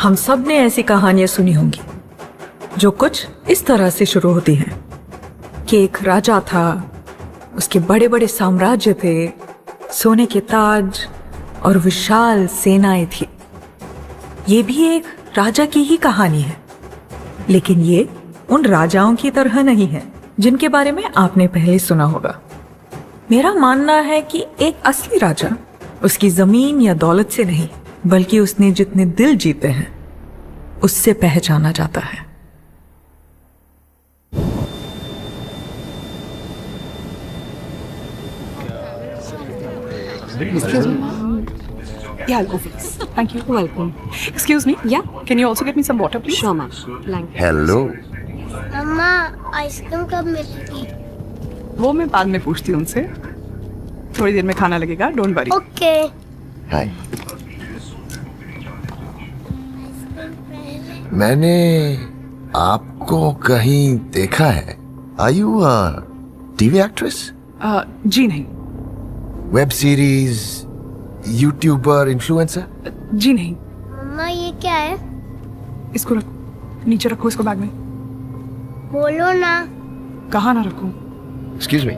हम सब ने ऐसी कहानियां सुनी होंगी जो कुछ इस तरह से शुरू होती हैं कि एक राजा था, उसके बड़े बड़े साम्राज्य थे, सोने के ताज और विशाल सेनाएं थी। ये भी एक राजा की ही कहानी है, लेकिन ये उन राजाओं की तरह नहीं है जिनके बारे में आपने पहले सुना होगा। मेरा मानना है कि एक असली राजा उसकी जमीन या दौलत से नहीं, बल्कि उसने जितने दिल जीते हैं उससे पहचाना जाता है। Excuse me. Yeah, I'll go for this. Thank you. Welcome. Excuse me. Yeah. Can you also get me some water, please? Sure, ma'am. Blank. Hello. मम्मा आइसक्रीम कब मिलेगी? वो मैं बाद में पूछती हूँ उनसे। थोड़ी देर में खाना लगेगा. Don't worry. ओके। हाय। मैंने आपको कहीं देखा है। Are you a TV actress? जी नहीं. Web series, youtuber, influencer? जी नहीं. मम्मा ये क्या है? इसको रखो. नीचे रखो इसको बैग में. बोलो ना। कहाँ ना रखूं? Excuse me.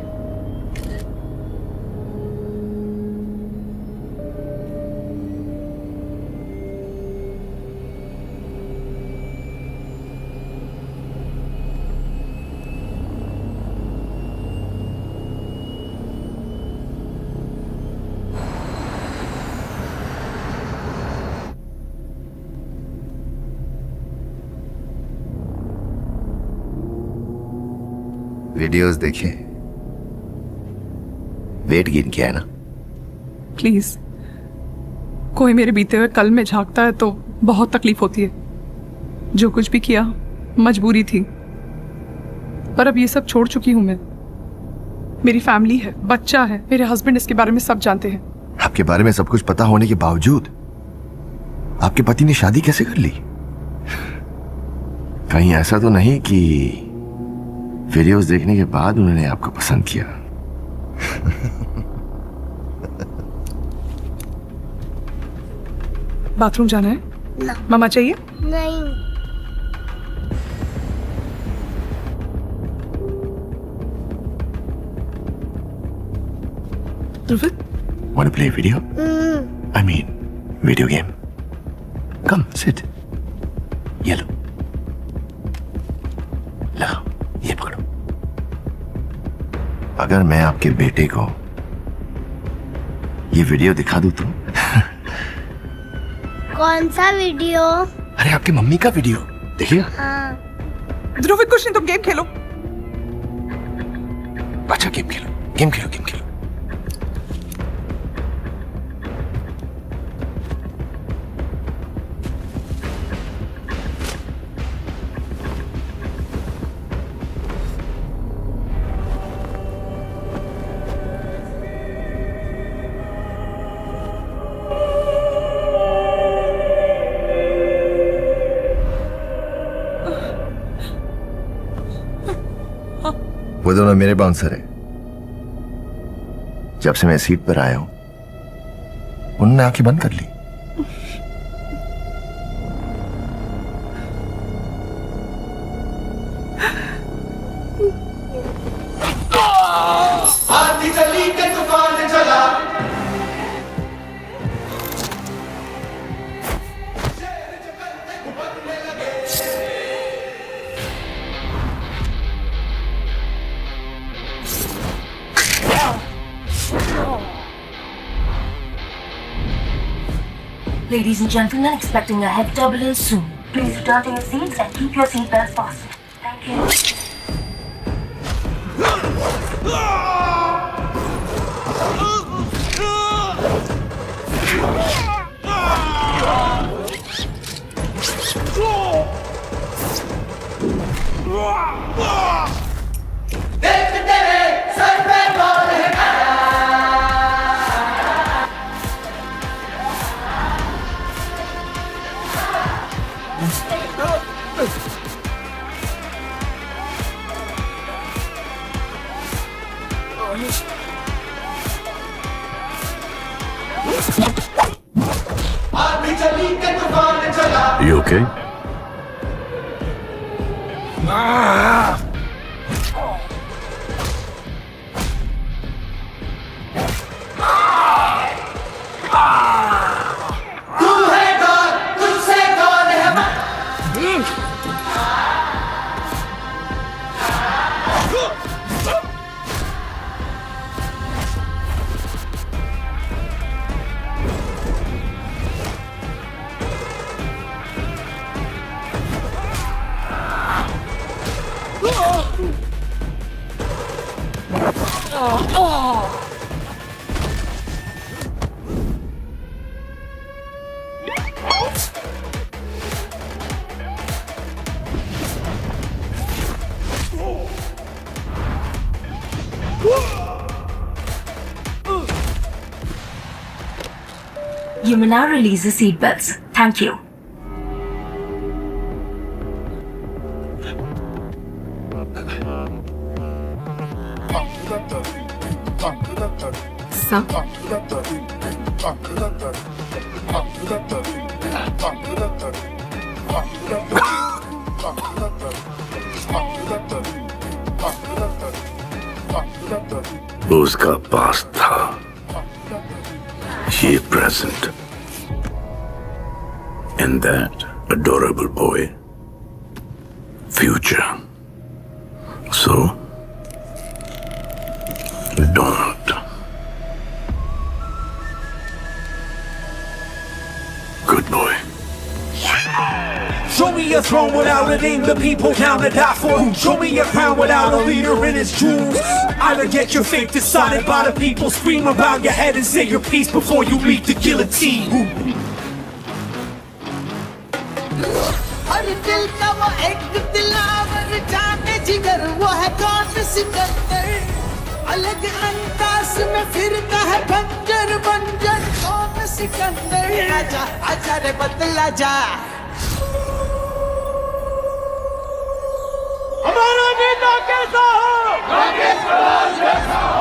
वीडियोस देखे, वेट गेन किया है ना? प्लीज. कोई मेरे बीते हुए कल में झांकता है तो बहुत तकलीफ होती है. जो कुछ भी किया मजबूरी थी, पर अब ये सब छोड़ चुकी हूं मैं. मेरी फैमिली है, बच्चा है, मेरे हस्बैंड इसके बारे में सब जानते हैं. आपके बारे में सब कुछ पता होने के बावजूद आपके पति ने शादी कैसे कर ली? कहीं ऐसा तो नहीं कि वीडियोस देखने के बाद उन्होंने आपको पसंद किया? बाथरूम जाना है? ना। मामा चाहिए? नहीं। ध्रुवित, Want to play video? I mean, video game. Come, sit. ये लो. लाओ, ये पकड़ो. अगर मैं आपके बेटे को ये वीडियो दिखा दूं तो? कौन सा वीडियो? अरे आपकी मम्मी का वीडियो देखिएगा. हाँ। ध्रुवित कुछ नहीं, तुम गेम खेलो. अच्छा गेम खेलो, गेम खेलो, गेम खेलो. वो दोनों मेरे बाउंसर है. जब से मैं सीट पर आया हूं उन्होंने आंखें बंद कर ली. आंधी चली के तूफान चला. Ladies and gentlemen, expecting a heavy turbulence soon. Please return to your seats and keep your seatbelts fastened. Thank you. देख तेरे सर पे बाल है. You Okay. तू है कौन, तुझसे कौन है You may now release the seatbelts. Thank you. Sir? उसका पास था, ये present, and that adorable boy, future. So, don't. Good boy. Show me a throne without a name, the people down to die for. Show me a crown without a leader in its jewels. Either get your fate decided by the people, scream about your head and say your piece before you meet the guillotine. हर दिल का वो एक दिलावर जाने जिगर, वो है कौन सिकंदर। अलग अंदाज में फिरता है बंजर बंजर, कौन सिकंदर। आजा आजा रे बदला जा, हमारा नेता कैसा हो, कांग्रेस राज कैसा हो।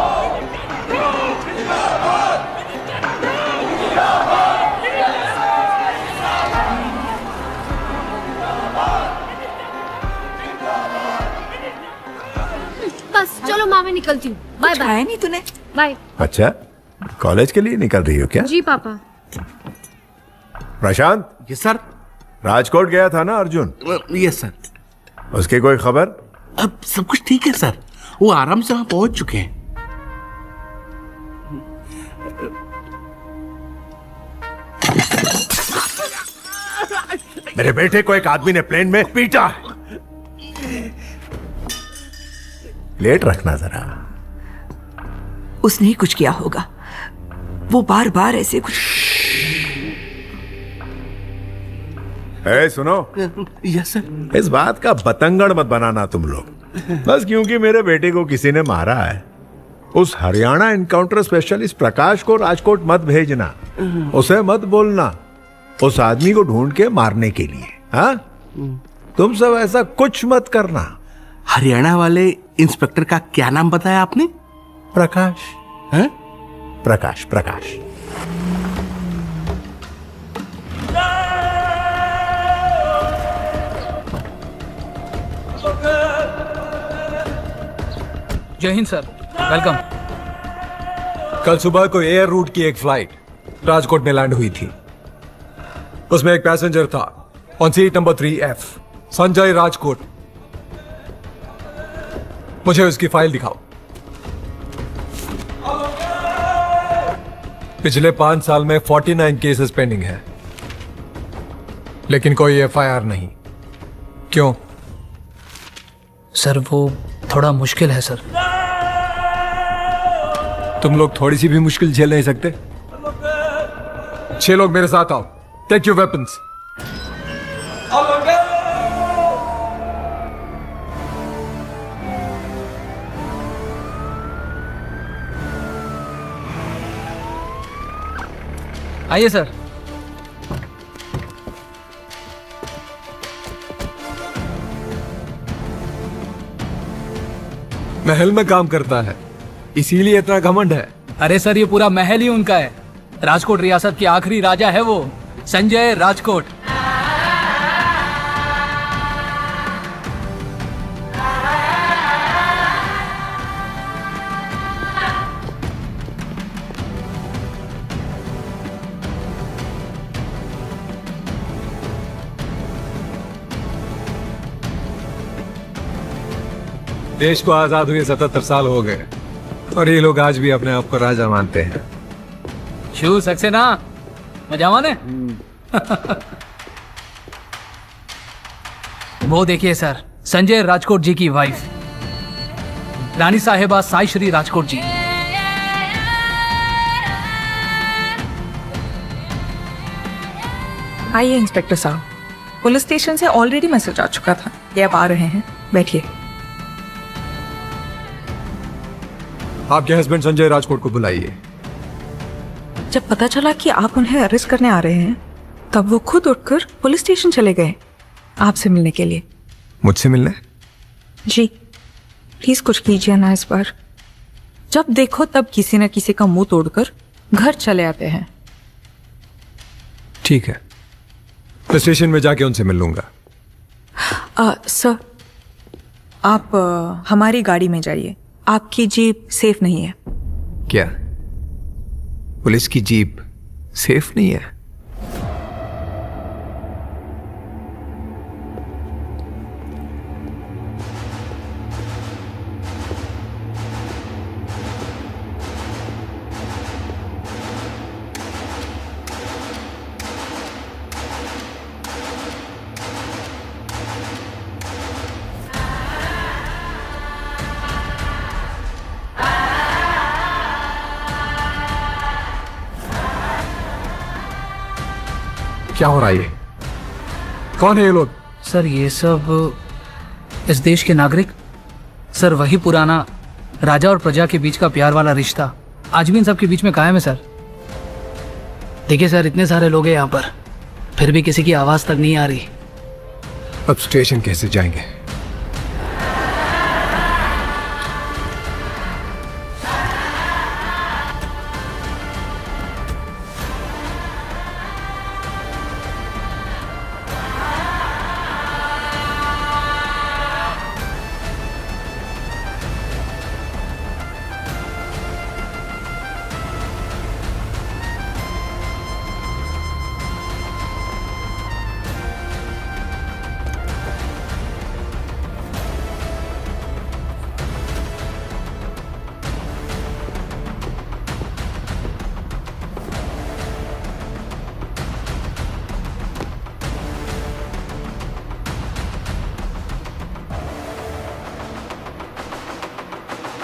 बस चलो माँ, मैं निकलती हूँ। Bye bye. खाया नहीं तूने? बाय। अच्छा, कॉलेज के लिए निकल रही हो क्या? जी पापा। प्रशांत। Yes sir. राजकोट गया था ना अर्जुन? Yes sir. उसकी कोई खबर? अब सब कुछ ठीक है सर, वो आराम से वहां पहुंच चुके हैं। मेरे बेटे को एक आदमी ने प्लेन में पीटा। लेट रखना जरा। उसने ही कुछ किया होगा, वो बार बार ऐसे कुछ। सुनो। Yes sir. इस बात का बतंगड़ मत बनाना तुम लोग, बस क्योंकि मेरे बेटे को किसी ने मारा है। उस हरियाणा एनकाउंटर स्पेशलिस्ट प्रकाश को राजकोट मत भेजना, उसे मत बोलना उस आदमी को ढूंढ के मारने के लिए। हाँ, तुम सब ऐसा कुछ मत करना। हरियाणा वाले इंस्पेक्टर का क्या नाम बताया आपने? प्रकाश है? प्रकाश प्रकाश। जय हिंद सर, वेलकम। कल सुबह को एयर रूट की एक फ्लाइट राजकोट में लैंड हुई थी। उसमें एक पैसेंजर था on seat number 3F, Sanjay Rajkot. मुझे उसकी फाइल दिखाओ। पिछले 5 साल में 49 केसेस पेंडिंग है, लेकिन कोई FIR नहीं। क्यों? सर वो थोड़ा मुश्किल है सर। तुम लोग थोड़ी सी भी मुश्किल झेल नहीं सकते? 6 लोग मेरे साथ आओ। Take your weapons. आइए सर। महल में काम करता है, इसीलिए इतना घमंड है। अरे सर, ये पूरा महल ही उनका है। राजकोट रियासत के आखिरी राजा है वो, संजय राजकोट। देश को आजाद हुए 77 साल हो गए और ये लोग आज भी अपने आप को राजा मानते हैं। शू सक्सेना मजावा ने वो देखिए सर, संजय राजकोट जी की वाइफ रानी साहेबा साई श्री राजकोट जी। आइए इंस्पेक्टर साहब, पुलिस स्टेशन से ऑलरेडी मैसेज आ चुका था, ये अब आ रहे हैं, बैठिए। आपके हस्बैंड संजय राजकोट को बुलाइए। जब पता चला कि आप उन्हें अरेस्ट करने आ रहे हैं तब वो खुद उठकर पुलिस स्टेशन चले गए आपसे मिलने के लिए। मुझसे मिलने? जी प्लीज कुछ कीजिए ना इस बार। जब देखो तब किसी न किसी का मुंह तोड़कर घर चले आते हैं। ठीक है, मैं स्टेशन में जाके उनसे मिल लूंगा। सर आप हमारी गाड़ी में जाइए, आपकी जीप सेफ नहीं है। क्या पुलिस की जीप सेफ नहीं है? क्या हो रहा है? ये कौन है ये लोग? सर ये सब इस देश के नागरिक, सर वही पुराना राजा और प्रजा के बीच का प्यार वाला रिश्ता आज भी इन सब के बीच में कायम है सर। देखिए सर, इतने सारे लोग हैं यहाँ पर, फिर भी किसी की आवाज तक नहीं आ रही। अब स्टेशन कैसे जाएंगे?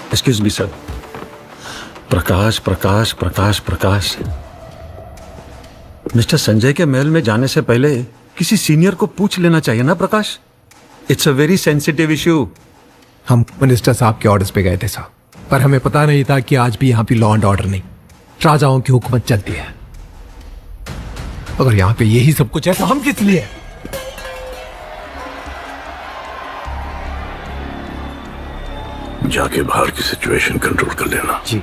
Excuse me sir. Prakash Prakash Prakash Prakash, mister Sanjay के महल में जाने से पहले किसी सीनियर को पूछ लेना चाहिए ना Prakash. It's a very sensitive issue. हम मिनिस्टर साहब के ऑर्डर्स पे गए थे साहब, पर हमें पता नहीं था कि आज भी यहाँ पे लॉ एंड ऑर्डर नहीं, राजाओं की हुकूमत चलती है। अगर यहाँ पे यही सब कुछ है तो हम किस लिए? जाके बाहर की सिचुएशन कंट्रोल कर लेना। जी।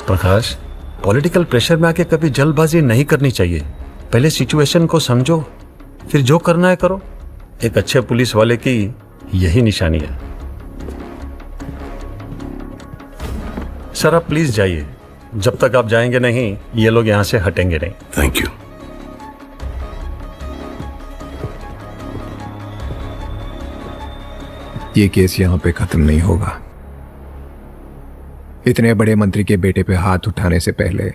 प्रकाश, पॉलिटिकल प्रेशर में आके कभी जल्दबाजी नहीं करनी चाहिए। पहले सिचुएशन को समझो, फिर जो करना है करो। एक अच्छे पुलिस वाले की यही निशानी है। सर आप प्लीज जाइए, जब तक आप जाएंगे नहीं ये लोग यहां से हटेंगे नहीं। Thank you. ये केस यहां पे खत्म नहीं होगा। इतने बड़े मंत्री के बेटे पे हाथ उठाने से पहले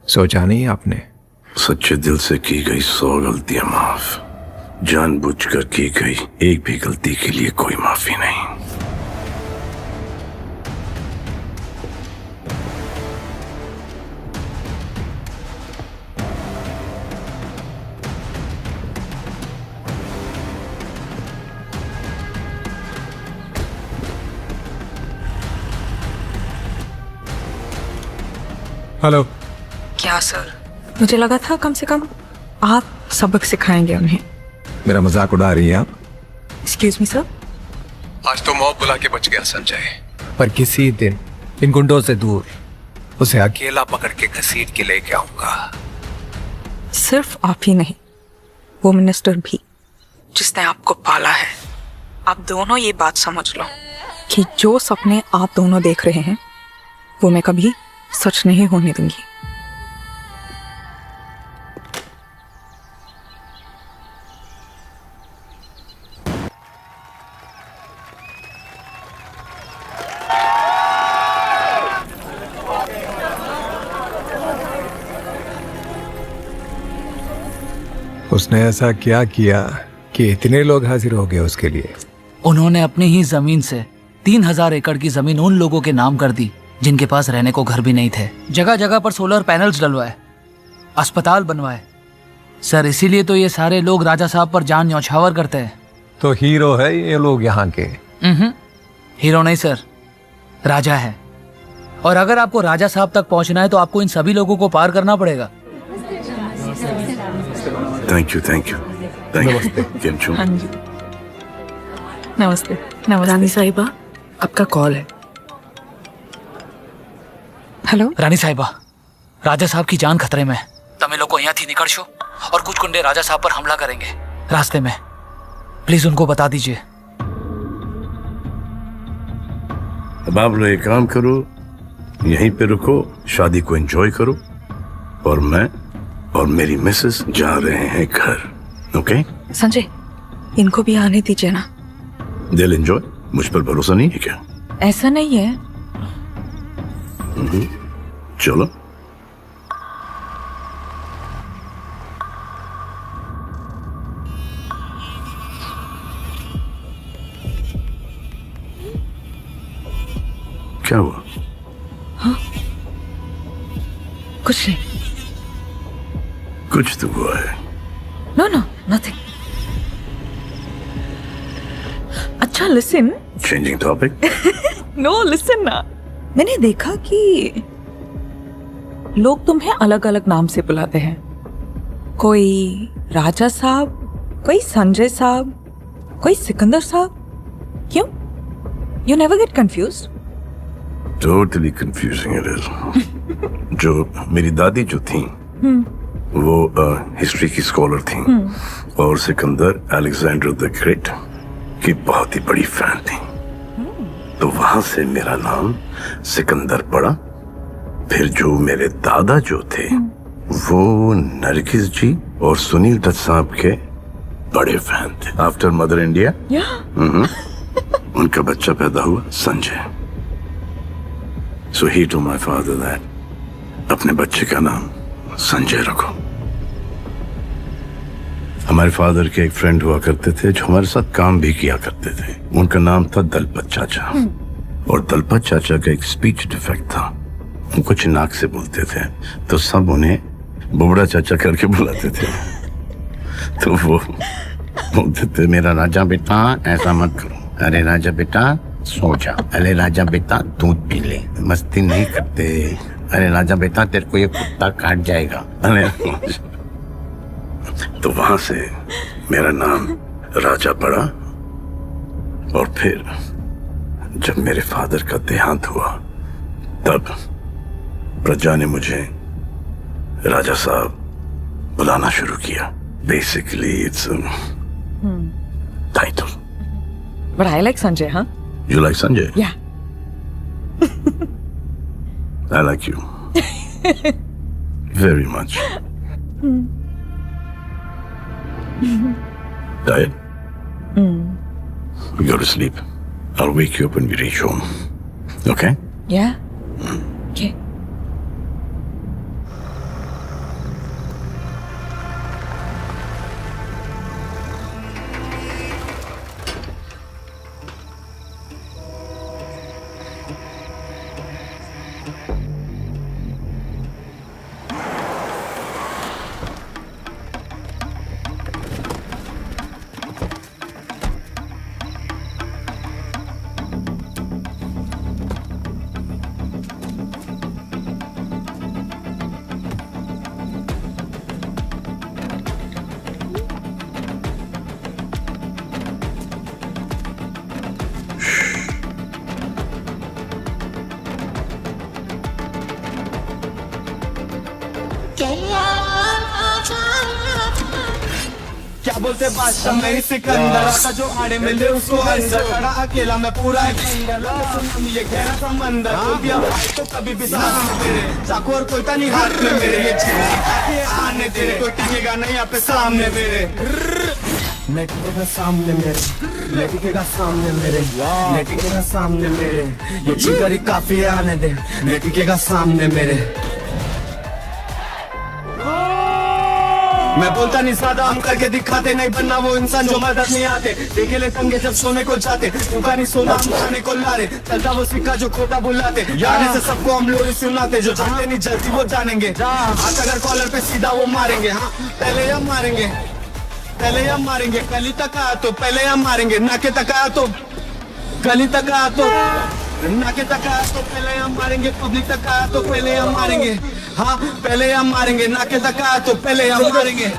सोचा नहीं आपने? सच्चे दिल से की गई 100 गलतियां माफ, जानबूझकर की गई एक भी गलती के लिए कोई माफी नहीं। हेलो। क्या सर, मुझे लगा था कम से कम आप सबक सिखाएंगे उन्हें। मेरा मजाक उड़ा रही हैं आप? Excuse me sir. आज तो मौत बुला के बच गया संजय, पर किसी दिन इन गुंडों से दूर उसे अकेला पकड़ के घसीट के लेके आऊंगा। सिर्फ आप ही नहीं, वो मिनिस्टर भी जिसने आपको पाला है। आप दोनों ये बात समझ लो कि जो सपने आप दोनों देख रहे हैं वो मैं कभी सच नहीं होने दूंगी। उसने ऐसा क्या किया कि इतने लोग हाजिर हो गए उसके लिए? उन्होंने अपनी ही जमीन से 3000 एकड़ की जमीन उन लोगों के नाम कर दी जिनके पास रहने को घर भी नहीं थे। जगह जगह पर सोलर पैनल्स डलवाए, अस्पताल बनवाए। सर इसीलिए तो ये सारे लोग राजा साहब पर जान न्यौछावर करते हैं। तो हीरो है ये लोग यहाँ के? हीरो नहीं सर, राजा है। और अगर आपको राजा साहब तक पहुंचना है तो आपको इन सभी लोगों को पार करना पड़ेगा। थैंक यू थैंक यू नमस्ते। केम छो? हाँ जी, नमस्ते। रानी साहिबा, आपका कॉल है। हेलो रानी साहिबा, राजा साहब की जान खतरे में। તમે લોકો અહીંયાથી નીકળશો और कुछ गुंडे राजा साहब पर हमला करेंगे रास्ते में। प्लीज उनको बता दीजिए। अब आप लोग एक काम करो, यहीं पे रुको, शादी को एंजॉय करो, और मैं और मेरी मिसेस जा रहे हैं घर। ओके संजय, इनको भी आने दीजिए ना। दिल एंजॉय। मुझ पर भरोसा नहीं है क्या? ऐसा नहीं है। चलो। क्या हुआ? हाँ? कुछ नहीं। कुछ तो हुआ है। No no nothing. अच्छा listen. Changing topic. No listen ना। मैंने देखा कि लोग तुम्हें अलग अलग नाम से बुलाते हैं। कोई राजा साहब, कोई संजय साहब, कोई सिकंदर साहब। क्यों? You never get confused? Totally confusing it is. जो मेरी दादी जो थी वो हिस्ट्री की स्कॉलर थी और सिकंदर अलेक्जेंडर द ग्रेट की बहुत ही बड़ी फैन थी। तो वहां से मेरा नाम सिकंदर पड़ा। फिर जो मेरे दादा जो थे वो नरगिस जी और सुनील दत्त साहब के बड़े फैन थे। आफ्टर मदर इंडिया उनका बच्चा पैदा हुआ संजय। सो ही टू माय फादर दैट अपने बच्चे का नाम संजय रखो। हमारे फादर के एक फ्रेंड हुआ करते थे जो हमारे साथ काम भी किया करते थे। उनका नाम था दलपत चाचा। और दलपत चाचा का एक स्पीच डिफेक्ट था, वो कुछ नाक से बोलते थे तो सब उन्हें बुबड़ा चाचा करके बुलाते थे। तो वो बोलते थे, मेरा राजा बेटा ऐसा मत करो, अरे राजा बेटा सो जा, अरे राजा बेटा दूध पी ले, मस्ती नहीं करते, अरे राजा बेटा तेरे को ये कुत्ता काट जाएगा। अरे तो वहां से मेरा नाम राजा पड़ा। और फिर जब मेरे फादर का देहांत हुआ तब प्रजा ने मुझे राजा साहब बुलाना शुरू किया। Basically it's title. But I like Sanjay, huh? You like Sanjay? Yeah. I like you. Very much. Tired? We go to sleep. I'll wake you up when we reach home. Okay? Yeah. Okay. क्या बोलते बादशाह मेरी सिकंदर आता जो आड़े मिले उसको अंदर खड़ा अकेला मैं पूरा ये गहरा समंदर हो गया तो कभी भी साथ तेरे चाकू और कोई नहीं हाथ में मेरे ये आने तेरे कोई टिकेगा नहीं यहाँ पे सामने मेरे नेटिकेगा सामने मेरे नेटिकेगा सामने मेरे नेटिकेगा सामने मेरे ये चिगरी काफी आने दे नेटिकेगा सामने मेरे मैं बोलता नहीं सादा, हम करके दिखाते, नहीं बनना वो इंसान जो मदद नहीं आते। देखे ले तंगे जब सोने को जाते, उनका नहीं सोना हम खाने को ला रहे। चलता वो सिक्का जो खोटा बुलाते, यार से सबको हम लोग सुनाते। जो जानते नहीं जल्दी वो जानेंगे, हाथ अगर कॉलर पे सीधा वो मारेंगे। हाँ पहले हम मारेंगे, पहले हम मारेंगे। गली तक आया तो पहले हम मारेंगे, नाके तक आया तो गली तक आया तो नाके तक आया तो पहले हम मारेंगे। पब्लिक तक आया तो पहले हम मारेंगे। हाँ पहले हम मारेंगे, नाके तक आया तो पहले हम मारेंगे।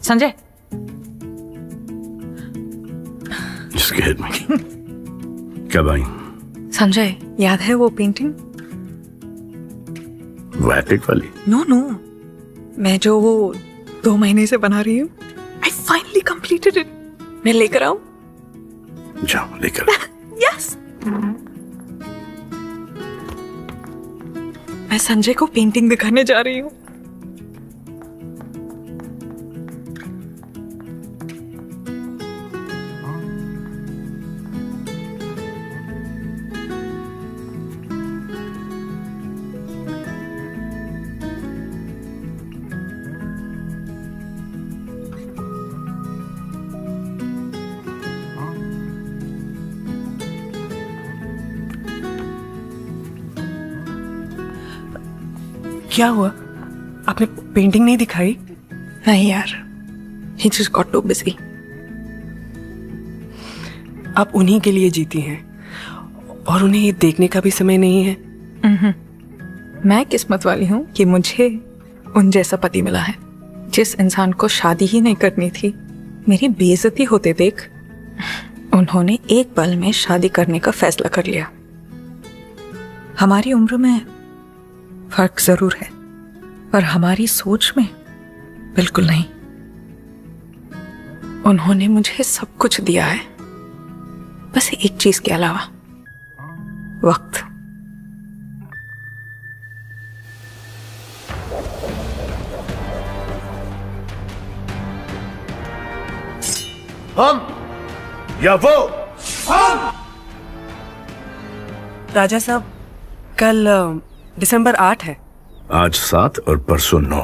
Sanjay, Scared me. क्या भाई? संजय याद है वो पेंटिंग? वैटिक वाली? नो नो, मैं जो वो 2 महीने से बना रही हूँ। I finally completed it. मैं लेकर आऊं? जाओ लेकर। यस। मैं संजय को पेंटिंग दिखाने जा रही हूँ। क्या हुआ? आपने पेंटिंग नहीं दिखाई? नहीं यार, he just got too busy. आप उन्हीं के लिए जीती हैं और उन्हें ये देखने का भी समय नहीं है। मैं किस्मत वाली हूँ कि मुझे उन जैसा पति मिला है। जिस इंसान को शादी ही नहीं करनी थी, मेरी बेइज्जती होते देख उन्होंने एक पल में शादी करने का फैसला कर लिया। हमारी उम्र में फर्क जरूर है, पर हमारी सोच में बिल्कुल नहीं। उन्होंने मुझे सब कुछ दिया है, बस एक चीज के अलावा, वक्त। हम या वो? हम। राजा साहब, कल दिसंबर 8 है। आज 7 और परसों 9।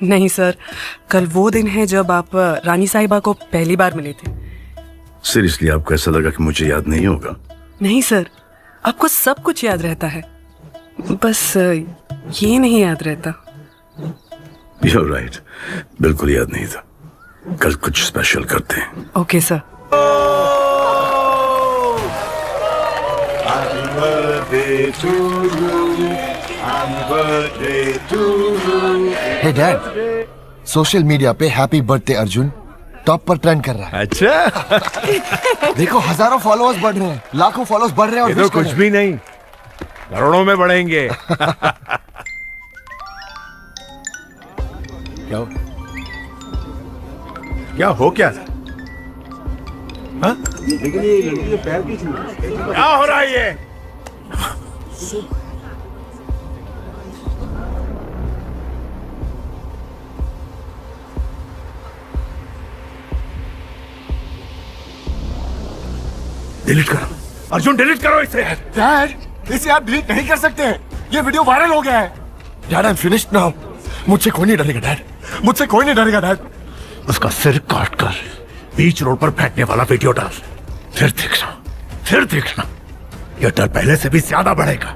नहीं सर, कल वो दिन है जब आप रानी साहिबा को पहली बार मिले थे। सीरियसली आपको ऐसा लगा कि मुझे याद नहीं होगा? नहीं सर, आपको सब कुछ याद रहता है, बस ये नहीं याद रहता। You're right, बिल्कुल याद नहीं था। कल कुछ स्पेशल करते हैं। Okay sir. Hey dad, social media पे हैप्पी बर्थडे अर्जुन टॉप पर ट्रेंड कर रहा है। अच्छा। देखो हजारों फॉलोअर्स बढ़ रहे हैं, लाखों फॉलोअर्स बढ़ रहे हैं। ये तो कुछ भी नहीं, करोड़ों में बढ़ेंगे। क्या हो क्या था? हाँ? क्या हो रहा है ये? डिलीट करो अर्जुन, डिलीट करो इसे। डैड, इसे आप डिलीट नहीं कर सकते हैं, ये वीडियो वायरल हो गया है। Dad I am finished now. मुझसे कोई नहीं डरेगा डैड, मुझसे कोई नहीं डरेगा डैड। उसका सिर काट कर बीच रोड पर फेंकने वाला वीडियो डाल, फिर देखना यह डर पहले से भी ज्यादा बढ़ेगा।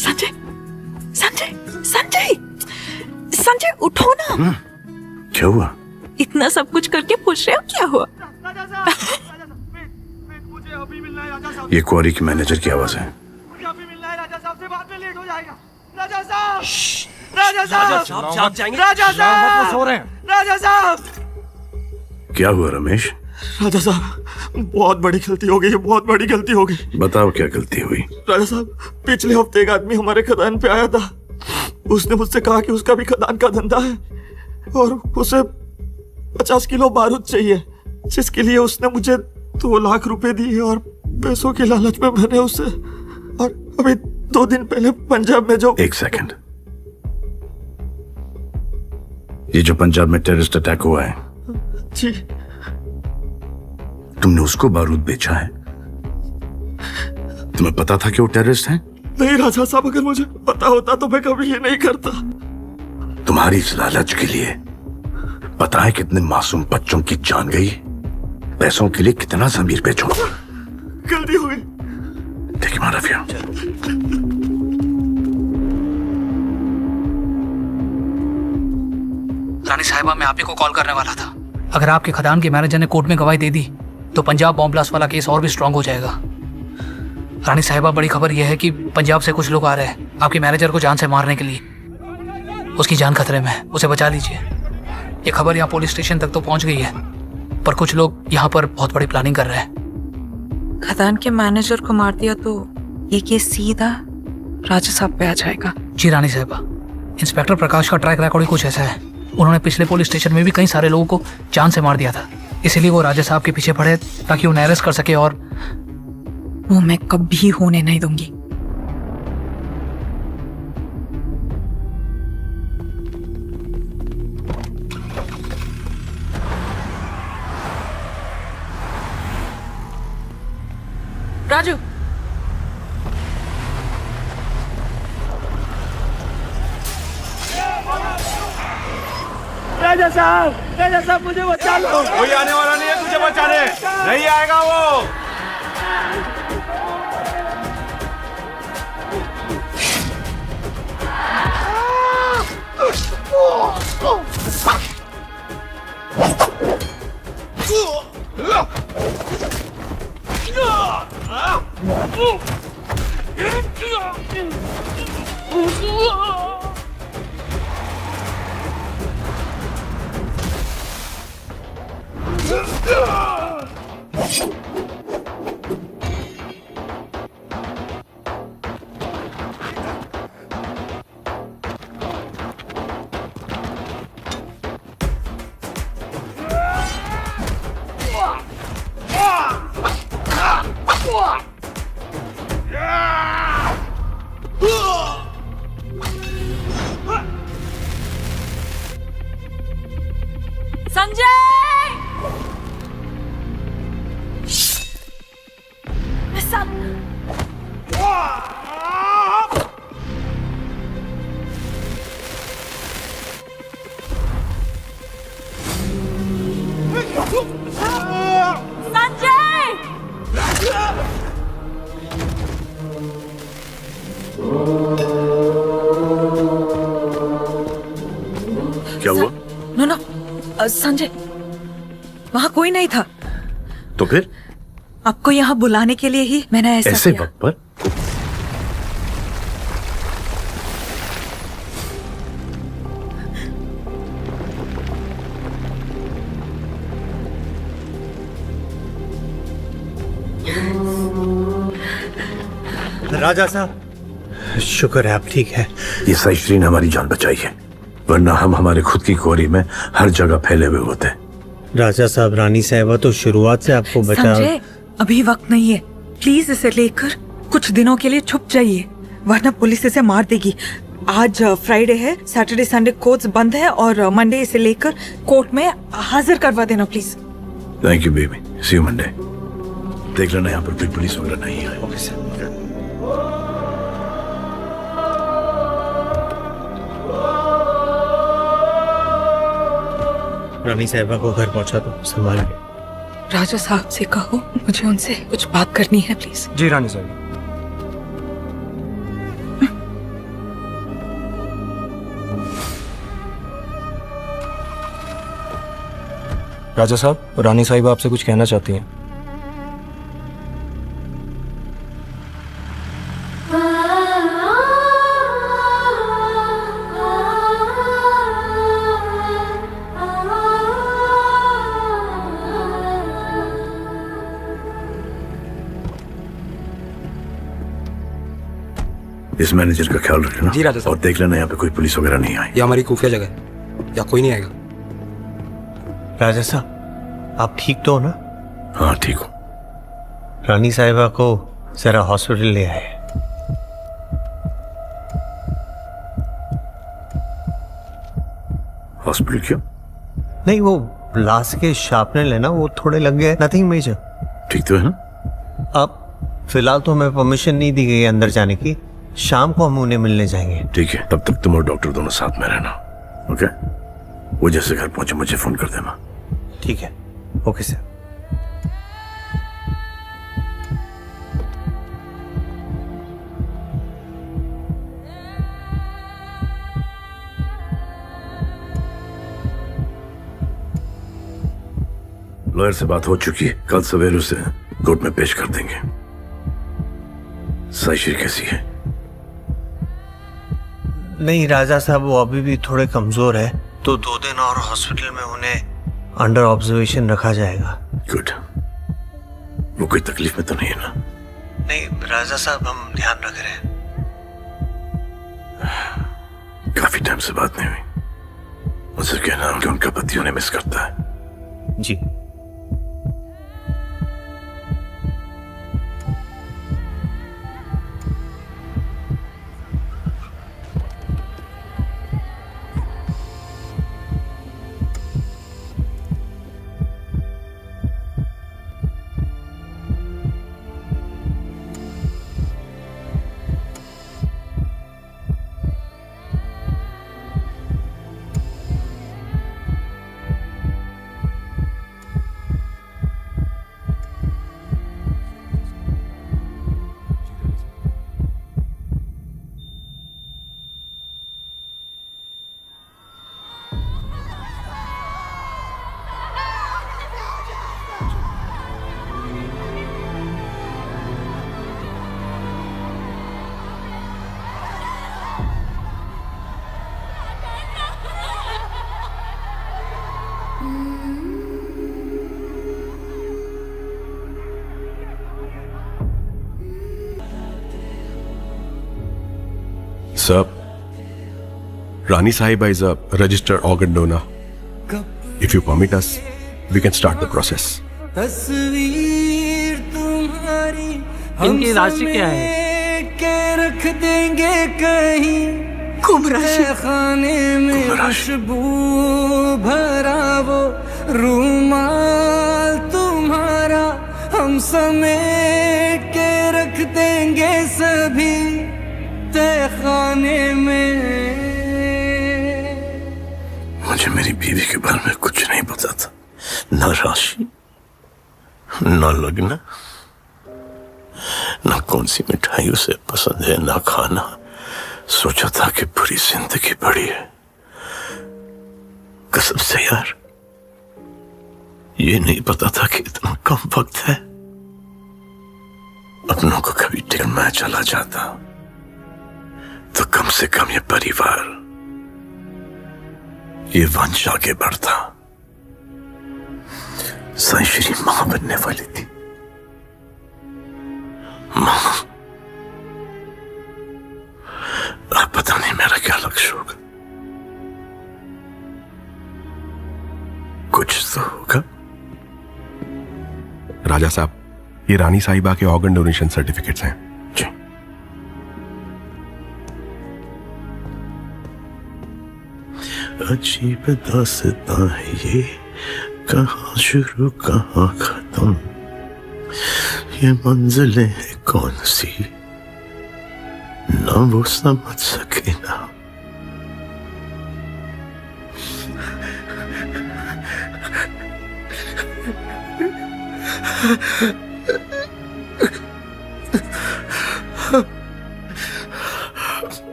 संजय संजय संजय संजय उठो ना। क्या हुआ? इतना सब कुछ करके पूछ रहे हो क्या हुआ? ये क्वारी के मैनेजर की आवाज है। राजा साहब क्या हुआ रमेश? राजा साहब, बहुत बड़ी गलती हो गई, बहुत बड़ी गलती हो गई। बताओ क्या गलती हुई? राजा साहब, पिछले हफ्ते एक आदमी हमारे खदान पे आया था। उसने मुझसे कहा कि उसका भी खदान का धंधा है और उसे 50 किलो बारूद चाहिए, जिसके लिए उसने मुझे 2 लाख रुपए दिए और पैसों की लालच में मैंने उसे, और अभी 2 दिन पहले पंजाब में जो। एक सेकंड, ये जो पंजाब में टेररिस्ट अटैक हुआ है, जी, तुमने उसको बारूद बेचा है? तुम्हें पता था कि वो टेररिस्ट हैं? नहीं राजा साहब, अगर मुझे पता होता तो मैं कभी ये नहीं करता। तुम्हारी इस लालच के लिए पता है कितने मासूम बच्चों की जान गई? पैसों के लिए कितना ज़मीर बेचो। गलती हो गई। Take him out of here. रानी साहिबा, मैं आप ही को कॉल करने वाला था। अगर आपके खदान के मैनेजर ने कोर्ट में गवाही दे दी तो पंजाब बॉम्ब ब्लास्ट वाला केस और भी स्ट्रांग हो जाएगा। रानी साहिबा, बड़ी खबर यह है कि पंजाब से कुछ लोग आ रहे हैं आपके मैनेजर को जान से मारने के लिए। उसकी जान खतरे में है, उसे बचा लीजिए। ये खबर यहाँ पुलिस स्टेशन तक तो पहुंच गई है, पर कुछ लोग यहाँ पर बहुत बड़ी प्लानिंग कर रहे हैं। खदान के मैनेजर को मार दिया तो ये केस सीधा राजा साहब पे आ जाएगा। जी रानी साहिबा, इंस्पेक्टर प्रकाश का ट्रैक रिकॉर्ड कुछ ऐसा है। उन्होंने पिछले पुलिस स्टेशन में भी कई सारे लोगों को जान से मार दिया था, इसीलिए वो राजा साहब के पीछे पड़े ताकि उन्हें अरेस्ट कर सके, और वो मैं कभी होने नहीं दूंगी। राजू, राजा साहब मुझे बचा लो। कोई आने वाला नहीं है तुझे बचाने, नहीं आएगा वो। क्या हुआ? नो संजय, वहां कोई नहीं था। तो फिर आपको यहाँ बुलाने के लिए ही मैंने ऐसे किया। वक्त पर? राजा साहब, शुक्र है आप ठीक है। ये साइश्री ने हमारी जान बचाई है, वरना हम हमारे खुद की कोरी में हर जगह फैले हुए होते। राजा साहब, रानी साहिबा तो शुरुआत से आपको बचा। संजय, अभी वक्त नहीं है, प्लीज इसे लेकर कुछ दिनों के लिए छुप जाइए, वरना पुलिस इसे मार देगी। आज फ्राइडे है, सैटरडे संडे कोर्ट्स बंद है और मंडे इसे लेकर कोर्ट में हाजिर करवा देना please. Thank you baby, see you Monday. देख लेना यहाँ पर कोई पुलिस वगैरह नहीं है। Okay sir. रानी साहिबा को घर पहुंचा दो, संभाल के। राजा साहब से कहो मुझे उनसे कुछ बात करनी है प्लीज। जी रानी साहिबा। राजा साहब, रानी साहिबा आपसे कुछ कहना चाहती हैं। इस मैनेजर का ख्याल रखना जी राजा साहब। और देख लेना यहाँ पे कोई पुलिस वगैरह नहीं आई। ये हमारी खुफिया जगह है, या कोई नहीं आएगा। राजा साहब, आप ठीक तो हो ना? हाँ ठीक हूँ। रानी साहिबा को जरा हॉस्पिटल ले आए। हॉस्पिटल क्यों? नहीं, वो लाश के शार्पनर लेना, वो थोड़े लग गए, नथिंग मेजर। ठीक तो है ना? अब फिलहाल तो हमें परमिशन नहीं दी गई अंदर जाने की। शाम को हम उन्हें मिलने जाएंगे। ठीक है, तब तक तुम और डॉक्टर दोनों साथ में रहना। ओके? वो जैसे घर पहुंचे मुझे फोन कर देना। ठीक है, ओके सर। लॉयर से बात हो चुकी है, कल सवेरे उसे कोर्ट में पेश कर देंगे। साइशी कैसी है? नहीं राजा साहब, वो अभी भी थोड़े कमजोर है, तो 2 दिन और हॉस्पिटल में उन्हें अंडर ऑब्जर्वेशन रखा जाएगा। गुड। वो कोई तकलीफ में तो नहीं है ना? नहीं राजा साहब, हम ध्यान रख रहे हैं। काफी टाइम से बात नहीं हुई। मुझसे कहना कि उनका पति उन्हें मिस करता है। जी। Sir, Rani Sahiba is a registered organ donor. If you permit us, we can start the process. तस्वीर तुम्हारी इनकी राशि क्या है? के रख देंगे कहीं खाने में खुशबू भरा वो रूमाल तुम्हारा हम समेट के रख देंगे सभी खाने में। मुझे मेरी बीवी के बारे में कुछ नहीं पता था, न राशि, न लगना, न कौन सी मिठाई उसे पसंद है, न खाना। सोचा था कि पूरी जिंदगी पड़ी है। कसम से यार, ये नहीं पता था कि इतना कम वक्त है। अपनों को कभी टिकट मैं चला जाता तो कम से कम ये परिवार, ये वंश आगे बढ़ता। साईश्री मां बनने वाली थी। मां, अब पता नहीं मेरा क्या लक्ष्य होगा। कुछ तो होगा। राजा साहब, ये रानी साहिबा के ऑर्गन डोनेशन सर्टिफिकेट्स हैं। जी। अजीब दास्तां है ये, कहाँ शुरू कहाँ खत्म, ये मंजिलें हैं कौन सी, ना वो समझ सके ना।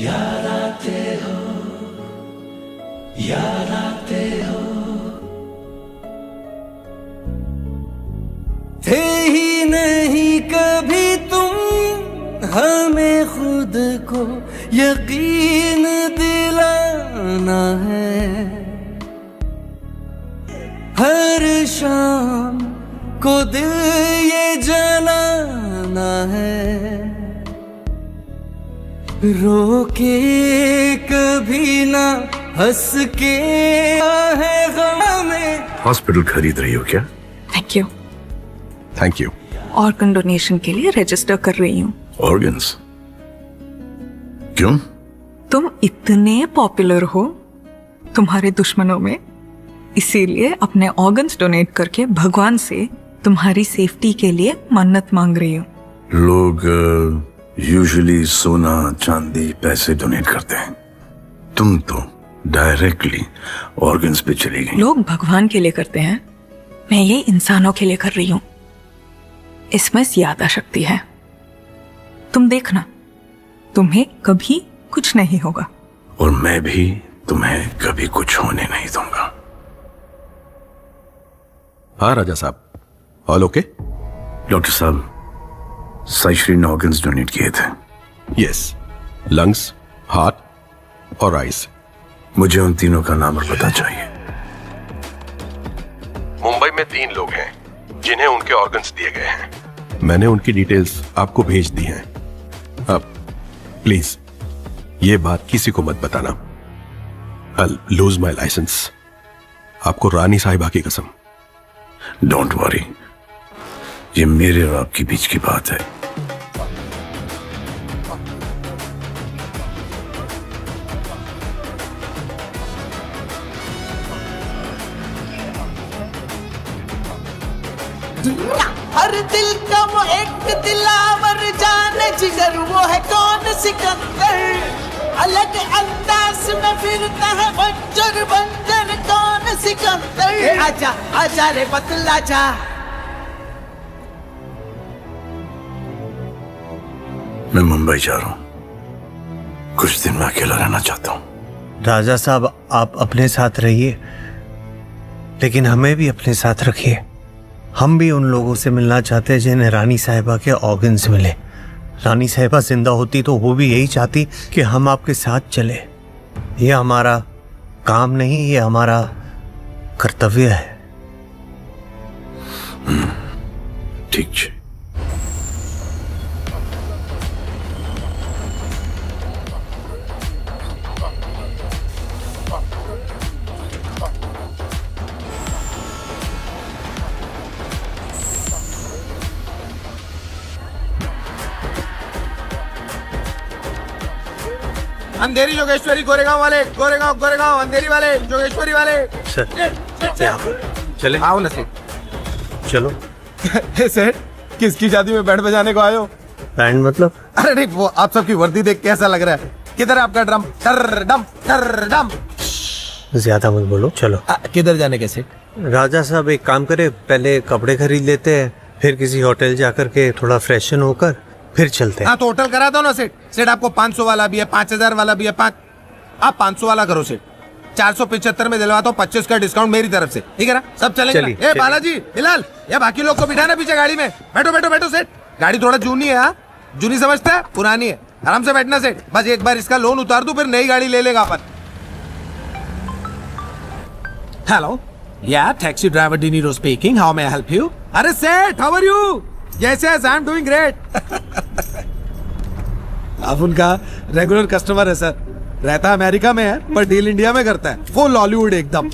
याद आते हो, याद कभी तुम हमें खुद को यकीन दिलाना है, हर शाम को दिल ये जलाना है, रो के कभी ना हंस के है गम में। हॉस्पिटल खरीद रही हो क्या? Thank you. Thank you. Organ donation के लिए रजिस्टर कर रही हूँ। ऑर्गन्स? क्यों? तुम इतने पॉपुलर हो तुम्हारे दुश्मनों में, इसीलिए अपने ऑर्गन्स डोनेट करके भगवान से तुम्हारी सेफ्टी के लिए मन्नत मांग रही हूँ। लोग यूजुअली सोना चांदी पैसे डोनेट करते हैं, तुम तो डायरेक्टली ऑर्गन्स पे चली गई। लोग भगवान के लिए करते हैं, मैं ये इंसानों के लिए कर रही हूँ। इसमें ज्यादा शक्ति है। तुम देखना, तुम्हें कभी कुछ नहीं होगा। और मैं भी तुम्हें कभी कुछ होने नहीं दूंगा। हाँ राजा साहब, ऑल ओके? डॉक्टर साहब, साईश्री ने ऑर्गन्स डोनेट किए थे। यस, लंग्स, हार्ट और आइज। मुझे उन तीनों का नाम और पता चाहिए। मुंबई में 3 लोग हैं जिन्हें उनके ऑर्गन्स दिए गए हैं। मैंने उनकी डिटेल्स आपको भेज दी हैं। अब प्लीज ये बात किसी को मत बताना। I'll lose my license। आपको रानी साहिबा की कसम। डोंट वरी, ये मेरे और आपके बीच की बात है। हर दिल का वो एक दिलावर जाने जिगर, वो है कौन सिकंदर। अलग अंदाज में फिरता है बंजर बंजर, कौन सिकंदर। आजा आजा रे बतला जा। मैं मुंबई जा रहा हूं, कुछ दिन मैं अकेला रहना चाहता हूं। राजा साहब, आप अपने साथ रहिए, लेकिन हमें भी अपने साथ रखिए। हम भी उन लोगों से मिलना चाहते हैं जिन्हें रानी साहिबा के ऑर्गन्स मिले। रानी साहिबा जिंदा होती तो वो भी यही चाहती कि हम आपके साथ चले। ये हमारा काम नहीं, ये हमारा कर्तव्य है। ठीक है। अंधेरी जोगेश्वरी गोरेगांव वाले, गोरेगांव गोरेगांव अंधेरी वाले जोगेश्वरी वाले। सर चले आओ ना सेठ। चलो। सेठ, किसकी शादी में बैंड बजाने को आए हो? बैंड मतलब? अरे नहीं, वो आप सबकी वर्दी देख कैसा लग रहा है। किधर है आपका ड्रम? टर डम टर डम। ज्यादा मत बोलो, चलो। किधर जाने के सेठ? राजा साहब एक काम करे, पहले कपड़े खरीद लेते हैं, फिर किसी होटल जाकर के थोड़ा फ्रेशन होकर फिर चलते हैं। हाँ तो होटल करा दो ना सेठ। सेठ आपको 500 वाला भी है, 5000 वाला भी है। आप 500 वाला करो सेठ। 475 में दिलवाता हूँ, 25 का डिस्काउंट मेरी तरफ से, ठीक है ना? सब चलेंगे ना? ए बालाजी, बिलाल, या बाकी लोग को बिठाना पीछे गाड़ी में। बैठो बैठो बैठो सेठ। गाड़ी थोड़ा जूनी है। हाँ, जूनी समझता है, पुरानी है। आराम से बैठना सेठ। बस एक बार इसका लोन उतार दूं, फिर नई गाड़ी ले लेगा अपन। Hello, yeah taxi driver De Niro speaking, how may I help you? अरे सेठ, how are you? Yes yes, I am doing great. आप उनका रेगुलर कस्टमर है सर। रहता अमेरिका में है पर डील इंडिया में करता है, फुल हॉलीवुड एकदम।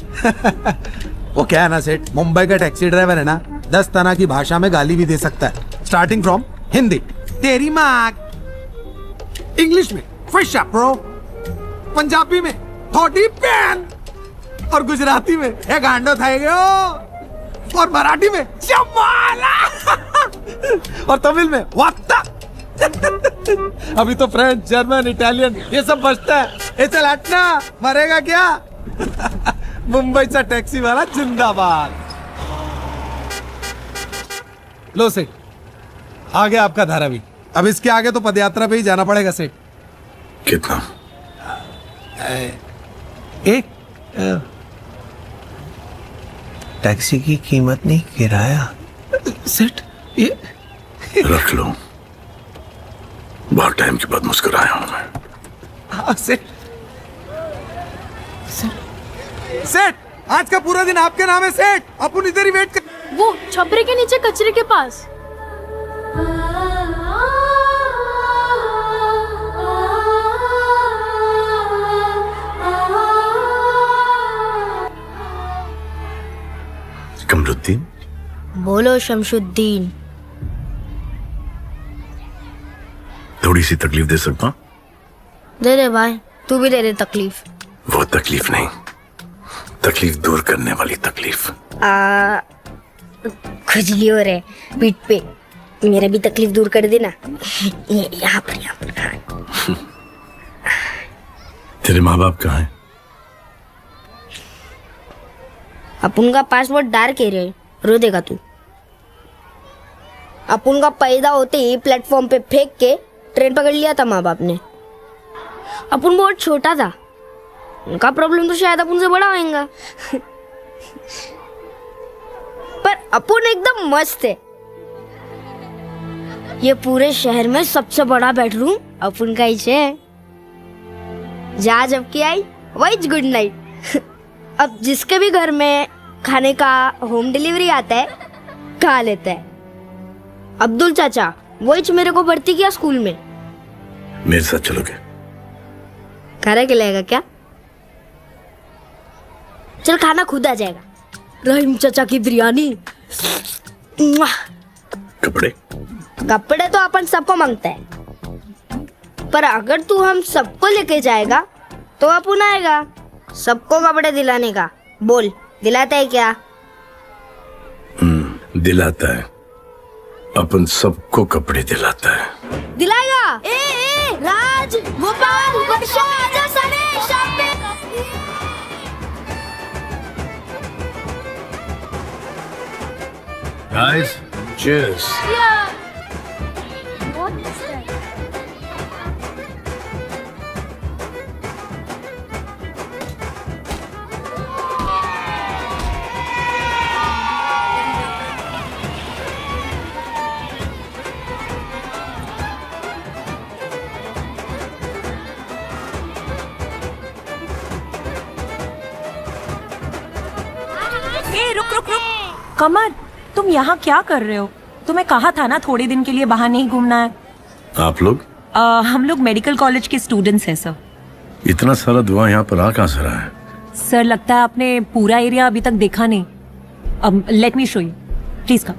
वो क्या है ना सेठ, मुंबई का टैक्सी ड्राइवर है ना, 10 तरह की भाषा में गाली भी दे सकता है, स्टार्टिंग फ्रॉम हिंदी, तेरी माँ, इंग्लिश में फिश ब्रो, पंजाबी में थोड़ी पैन, और गुजराती में ये गांडो थाएगो, और मराठी में चमाला, और तमिल में वात्ता। अभी तो फ्रेंच, जर्मन, इटालियन ये सब बचता है। ए चल हटना, मरेगा क्या? मुंबई सा टैक्सी वाला जिंदाबाद। लो सेठ, आ गया आपका धारावी। अब इसके आगे तो पदयात्रा पे ही जाना पड़ेगा सेठ। कितना? एक टैक्सी की कीमत नहीं, किराया। सेठ, रख लो, बहुत टाइम के बाद मुस्कुराया हूं मैं। हाँ, सेठ आज का पूरा दिन आपके नाम है सेठ। अपन इधर ही वेट कर। वो छपरे के नीचे कचरे के पास। कमरुद्दीन, बोलो शमशुद्दीन। थोड़ी सी तकलीफ दे सकता हूं? दे दे भाई, तू भी दे दे तकलीफ। वो तकलीफ नहीं, तकलीफ दूर करने वाली तकलीफ। खुजली हो रहे पीठ पे, मेरा भी तकलीफ दूर कर देना। यहाँ पर हाँ। तेरे माँ बाप कहाँ हैं? अपन का पासवर्ड डार्क है रे, रो देगा तू। अपन का पैदा होते ही प्लेटफॉर्म पे फेंक के ट्रेन पकड़ लिया था माँ बाप ने। अपन बहुत छोटा था, उनका प्रॉब्लम तो शायद अपन से बड़ा होगा। पर अपन एकदम मस्त है। ये पूरे शहर में सबसे बड़ा बेडरूम अपन का ही है। जहाँ जब की आई वही गुड नाइट। अब जिसके भी घर में खाने का होम डिलीवरी आता है, खा लेता है। अब्दुल चाचा वही मेरे को भर्ती किया स्कूल में। मेरे साथ चलोगे? खाना खिलाएगा क्या? चल खाना खुद आ जाएगा। रहीम चाचा की बिरयानी। कपड़े कपड़े तो अपन सबको मांगता है, पर अगर तू हम सबको लेके जाएगा तो अपन आएगा सबको कपड़े दिलाने का। बोल, दिलाता है क्या? दिलाता है, अपन सबको कपड़े दिलाता है। दिलाएगा। राज, गोपाल, वर्षा, आजा सारे शाम पे। Guys, cheers. कमर, तुम यहाँ क्या कर रहे हो? तुम्हें कहा था ना थोड़े दिन के लिए बाहर नहीं घूमना है। आप लोग? हम लोग मेडिकल कॉलेज के स्टूडेंट्स हैं सर। इतना सारा धुआं यहाँ पर आ कहाँ से रहा है? सर लगता है आपने पूरा एरिया अभी तक देखा नहीं। Let me show you, please come.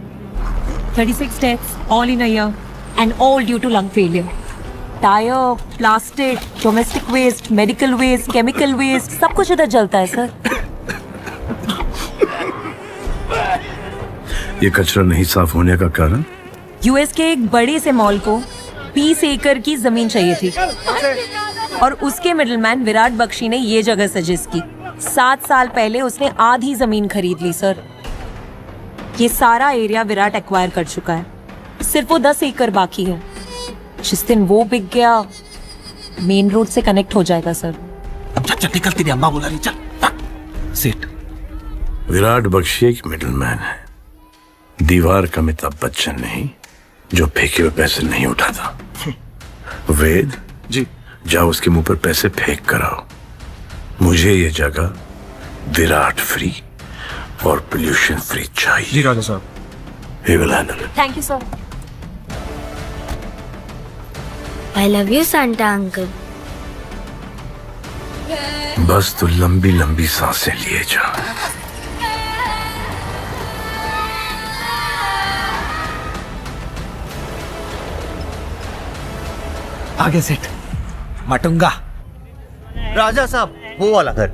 36 deaths all in a year and all due to lung failure. Tyre, plastic, domestic waste, medical waste, chemical waste, सब कुछ इधर जलता है सर। ये कचरा नहीं साफ होने का कारण? यूएस के एक बड़े से मॉल को 20 एकड़ की जमीन चाहिए थी और उसके मिडलमैन विराट बख्शी ने ये जगह सजेस्ट की। 7 साल पहले उसने आधी जमीन खरीद ली सर। ये सारा एरिया विराट एक्वायर कर चुका है, सिर्फ वो 10 एकड़ बाकी है। जिस दिन वो बिक गया, मेन रोड से कनेक्ट हो जाएगा सर। चल निकल, तेरी अम्मा बुला रही, चल। सेठ, विराट बख्शी एक मिडलमैन है, दीवार का अमिताभ बच्चन नहीं जो फेंके हुए पैसे नहीं उठाता। वेद जी, जाओ उसके मुंह पर पैसे फेंक कर आओ। मुझे ये जगह विराट फ्री और पोल्यूशन फ्री चाहिए। जी राजा साहब। He will handle it. Thank you sir. I love you Santa uncle. बस तू लंबी लंबी सांसें लिए जा। आगे सेठ, मटूंगा। राजा साहब, वो वाला घर,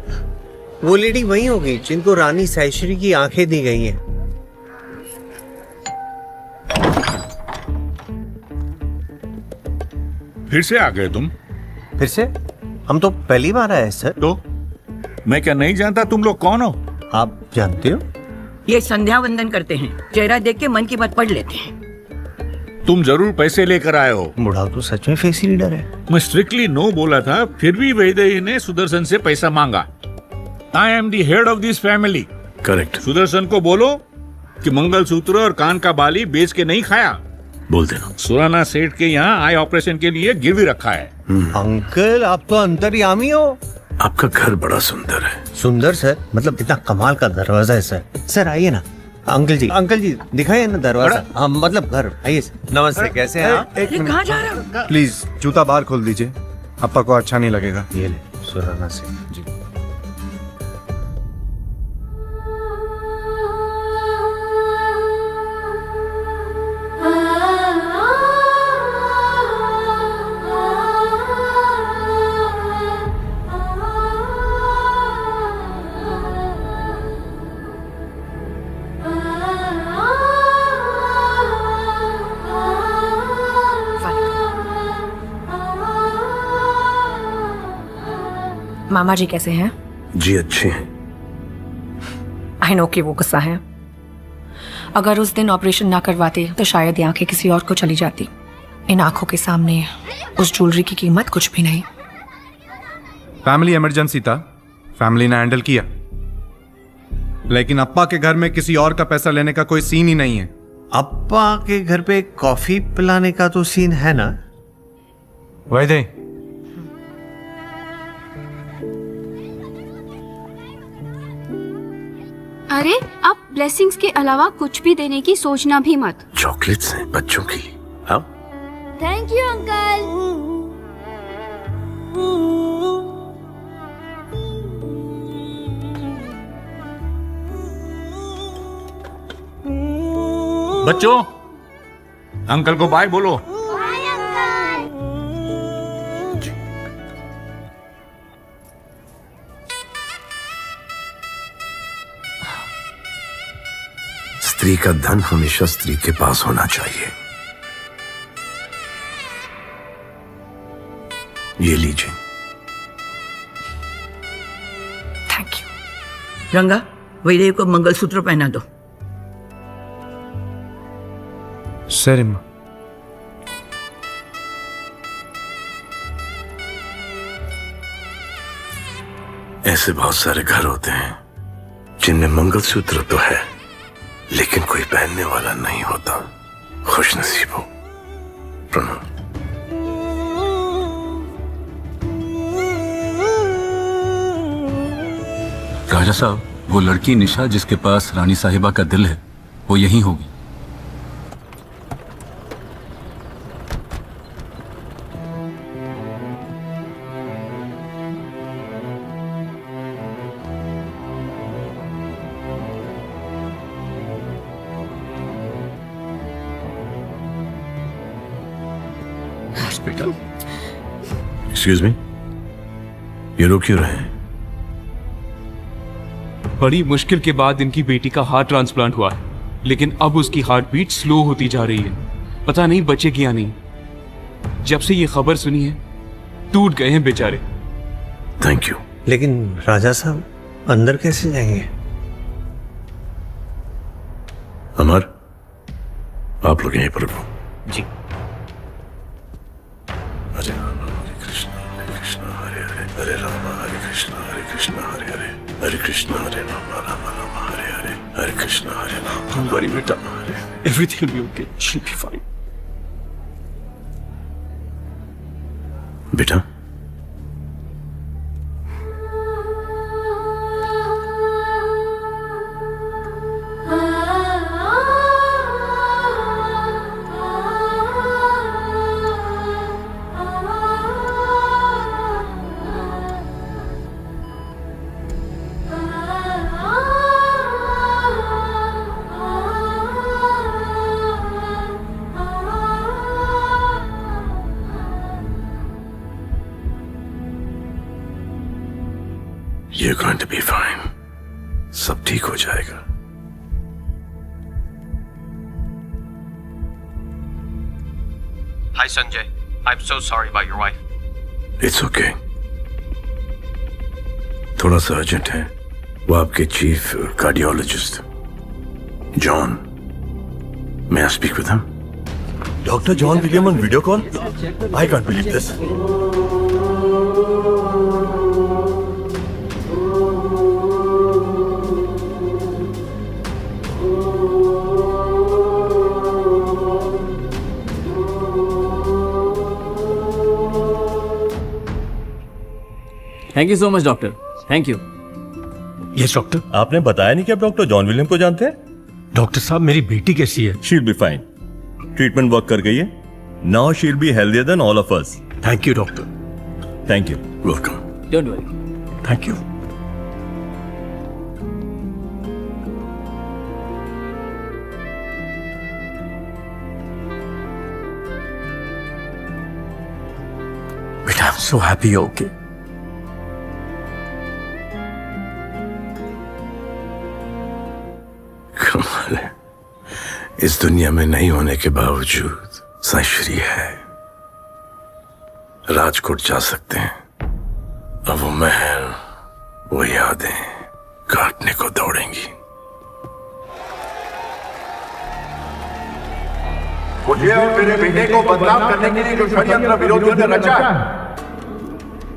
वो लेडी वही होगी जिनको रानी सैश्री की आंखें दी गई हैं। फिर से आ गए तुम? फिर से? हम तो पहली बार आए सर। तो मैं क्या नहीं जानता तुम लोग कौन हो? आप जानते हो? ये संध्या वंदन करते हैं, चेहरा देख के मन की बात पढ़ लेते हैं। तुम जरूर पैसे लेकर आए हो। बुढ़ाओ तो सच में फेसी लीडर है। मैं स्ट्रिक्टली नो बोला था, फिर भी वैदेही ने सुदर्शन से पैसा मांगा। I am the head of this family. Correct. Sudarshan को बोलो कि मंगलसूत्र और कान का बाली बेच के नहीं खाया, बोल देना। सुराना सेठ के यहाँ आई ऑपरेशन के लिए गिरवी रखा है। अंकल आप तो अंतर्यामी हो। आपका घर बड़ा सुंदर है। सुंदर सर, मतलब इतना कमाल का दरवाजा है सर। सर आइए ना। अंकल जी दिखाइए ना दरवाजा। हाँ मतलब घर, आइए। नमस्ते, कैसे हैं आप? कहाँ जा रहा है? प्लीज जूता बाहर खोल दीजिए, अप्पा को अच्छा नहीं लगेगा। ये ले सुराना से जी। मामा जी कैसे हैं? जी अच्छे हैं। आई नो कि वो गुस्सा है। अगर उस दिन ऑपरेशन ना करवाते तो शायद ये आंखें किसी और को चली जाती। इन आंखों के सामने उस ज्वेलरी की कीमत कुछ भी नहीं। फैमिली इमरजेंसी था, फैमिली ने हैंडल किया, लेकिन अप्पा के घर में किसी और का पैसा लेने का कोई सीन ही नहीं है। अप्पा के घर पे कॉफी पिलाने का तो सीन है ना? वैदे अरे अब ब्लेसिंग्स के अलावा कुछ भी देने की सोचना भी मत। चॉकलेट्स हैं बच्चों की। आओ। Thank you uncle. बच्चों, अंकल को बाय बोलो। स्त्री का धन हमेशा स्त्री के पास होना चाहिए। ये लीजिए। Thank you. रंगा, वैदेव को मंगलसूत्र पहना दो। सर ऐसे बहुत सारे घर होते हैं जिनमें मंगलसूत्र तो है लेकिन कोई पहनने वाला नहीं होता। खुश नसीब हो। प्रणाम। राजा साहब, वो लड़की निशा जिसके पास रानी साहिबा का दिल है, वो यहीं होगी। एक्सक्यूज मी, ये लोग क्यों रहे हैं? बड़ी मुश्किल के बाद इनकी बेटी का हार्ट ट्रांसप्लांट हुआ है, लेकिन अब उसकी हार्ट बीट स्लो होती जा रही है। पता नहीं बचेगी या नहीं। जब से ये खबर सुनी है टूट गए हैं बेचारे। Thank you. लेकिन राजा साहब अंदर कैसे जाएंगे? अमर, आप लोग यहीं पर रुको। जी। हरे राम हरे कृष्ण हरे हरे, हरे राम हरे कृष्ण हरे हरे, हरे कृष्ण हरे राम राम हरे हरे, हरे कृष्ण हरे राम। Don't worry बेटा, everything will be okay. She'll be fine. बेटा, you're going to be fine. सब ठीक हो जाएगा। Hi Sanjay, I'm so sorry about your wife. It's okay. थोड़ा सा अर्जेंट है। वो आपके chief cardiologist John, may I speak with him? Dr. John William on video call? I can't believe this. Thank you so much doctor, thank you. Yes doctor. आपने बताया नहीं कि आप डॉक्टर जॉन विलियम को जानते हैं? डॉक्टर साहब मेरी बेटी कैसी है? She will be fine. Treatment work कर गई है। Now she will be healthier than all of us. Thank you doctor. Thank you. Welcome. Don't worry. Thank you. बेटा, I am so happy you okay. कमाल है, इस दुनिया में नहीं होने के बावजूद सश्री है। राजकोट जा सकते हैं, अब वो महल, वो यादें काटने को दौड़ेंगी। मुझे और मेरे बेटे को बदनाम करने के लिए जो षड्यंत्र विरोधियों ने रचा है,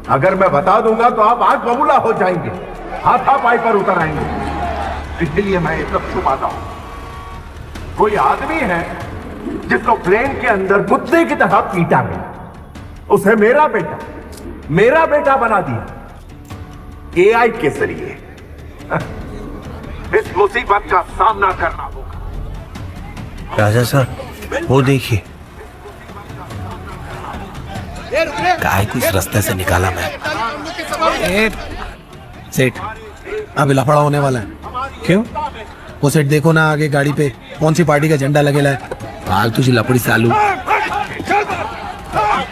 अगर मैं बता दूंगा तो आप आग बबूला हो जाएंगे, हाथापाई पर उतर आएंगे। इसलिए मैं ये सब छुपाता हूं। कोई आदमी है जिसको प्लेन के अंदर कुत्ते की तरह पीटा गया, उसे मेरा बेटा बना दिया एआई के जरिए। इस मुसीबत का सामना करना होगा। राजा साहब, वो देखिए, काय को इस रास्ते से निकाला मैं। सेठ, अब लफड़ा होने वाला है। क्यों? वो सेठ देखो ना, आगे गाड़ी पे कौन सी पार्टी का झंडा लगेला है। फालतू सी लपड़ी सालू।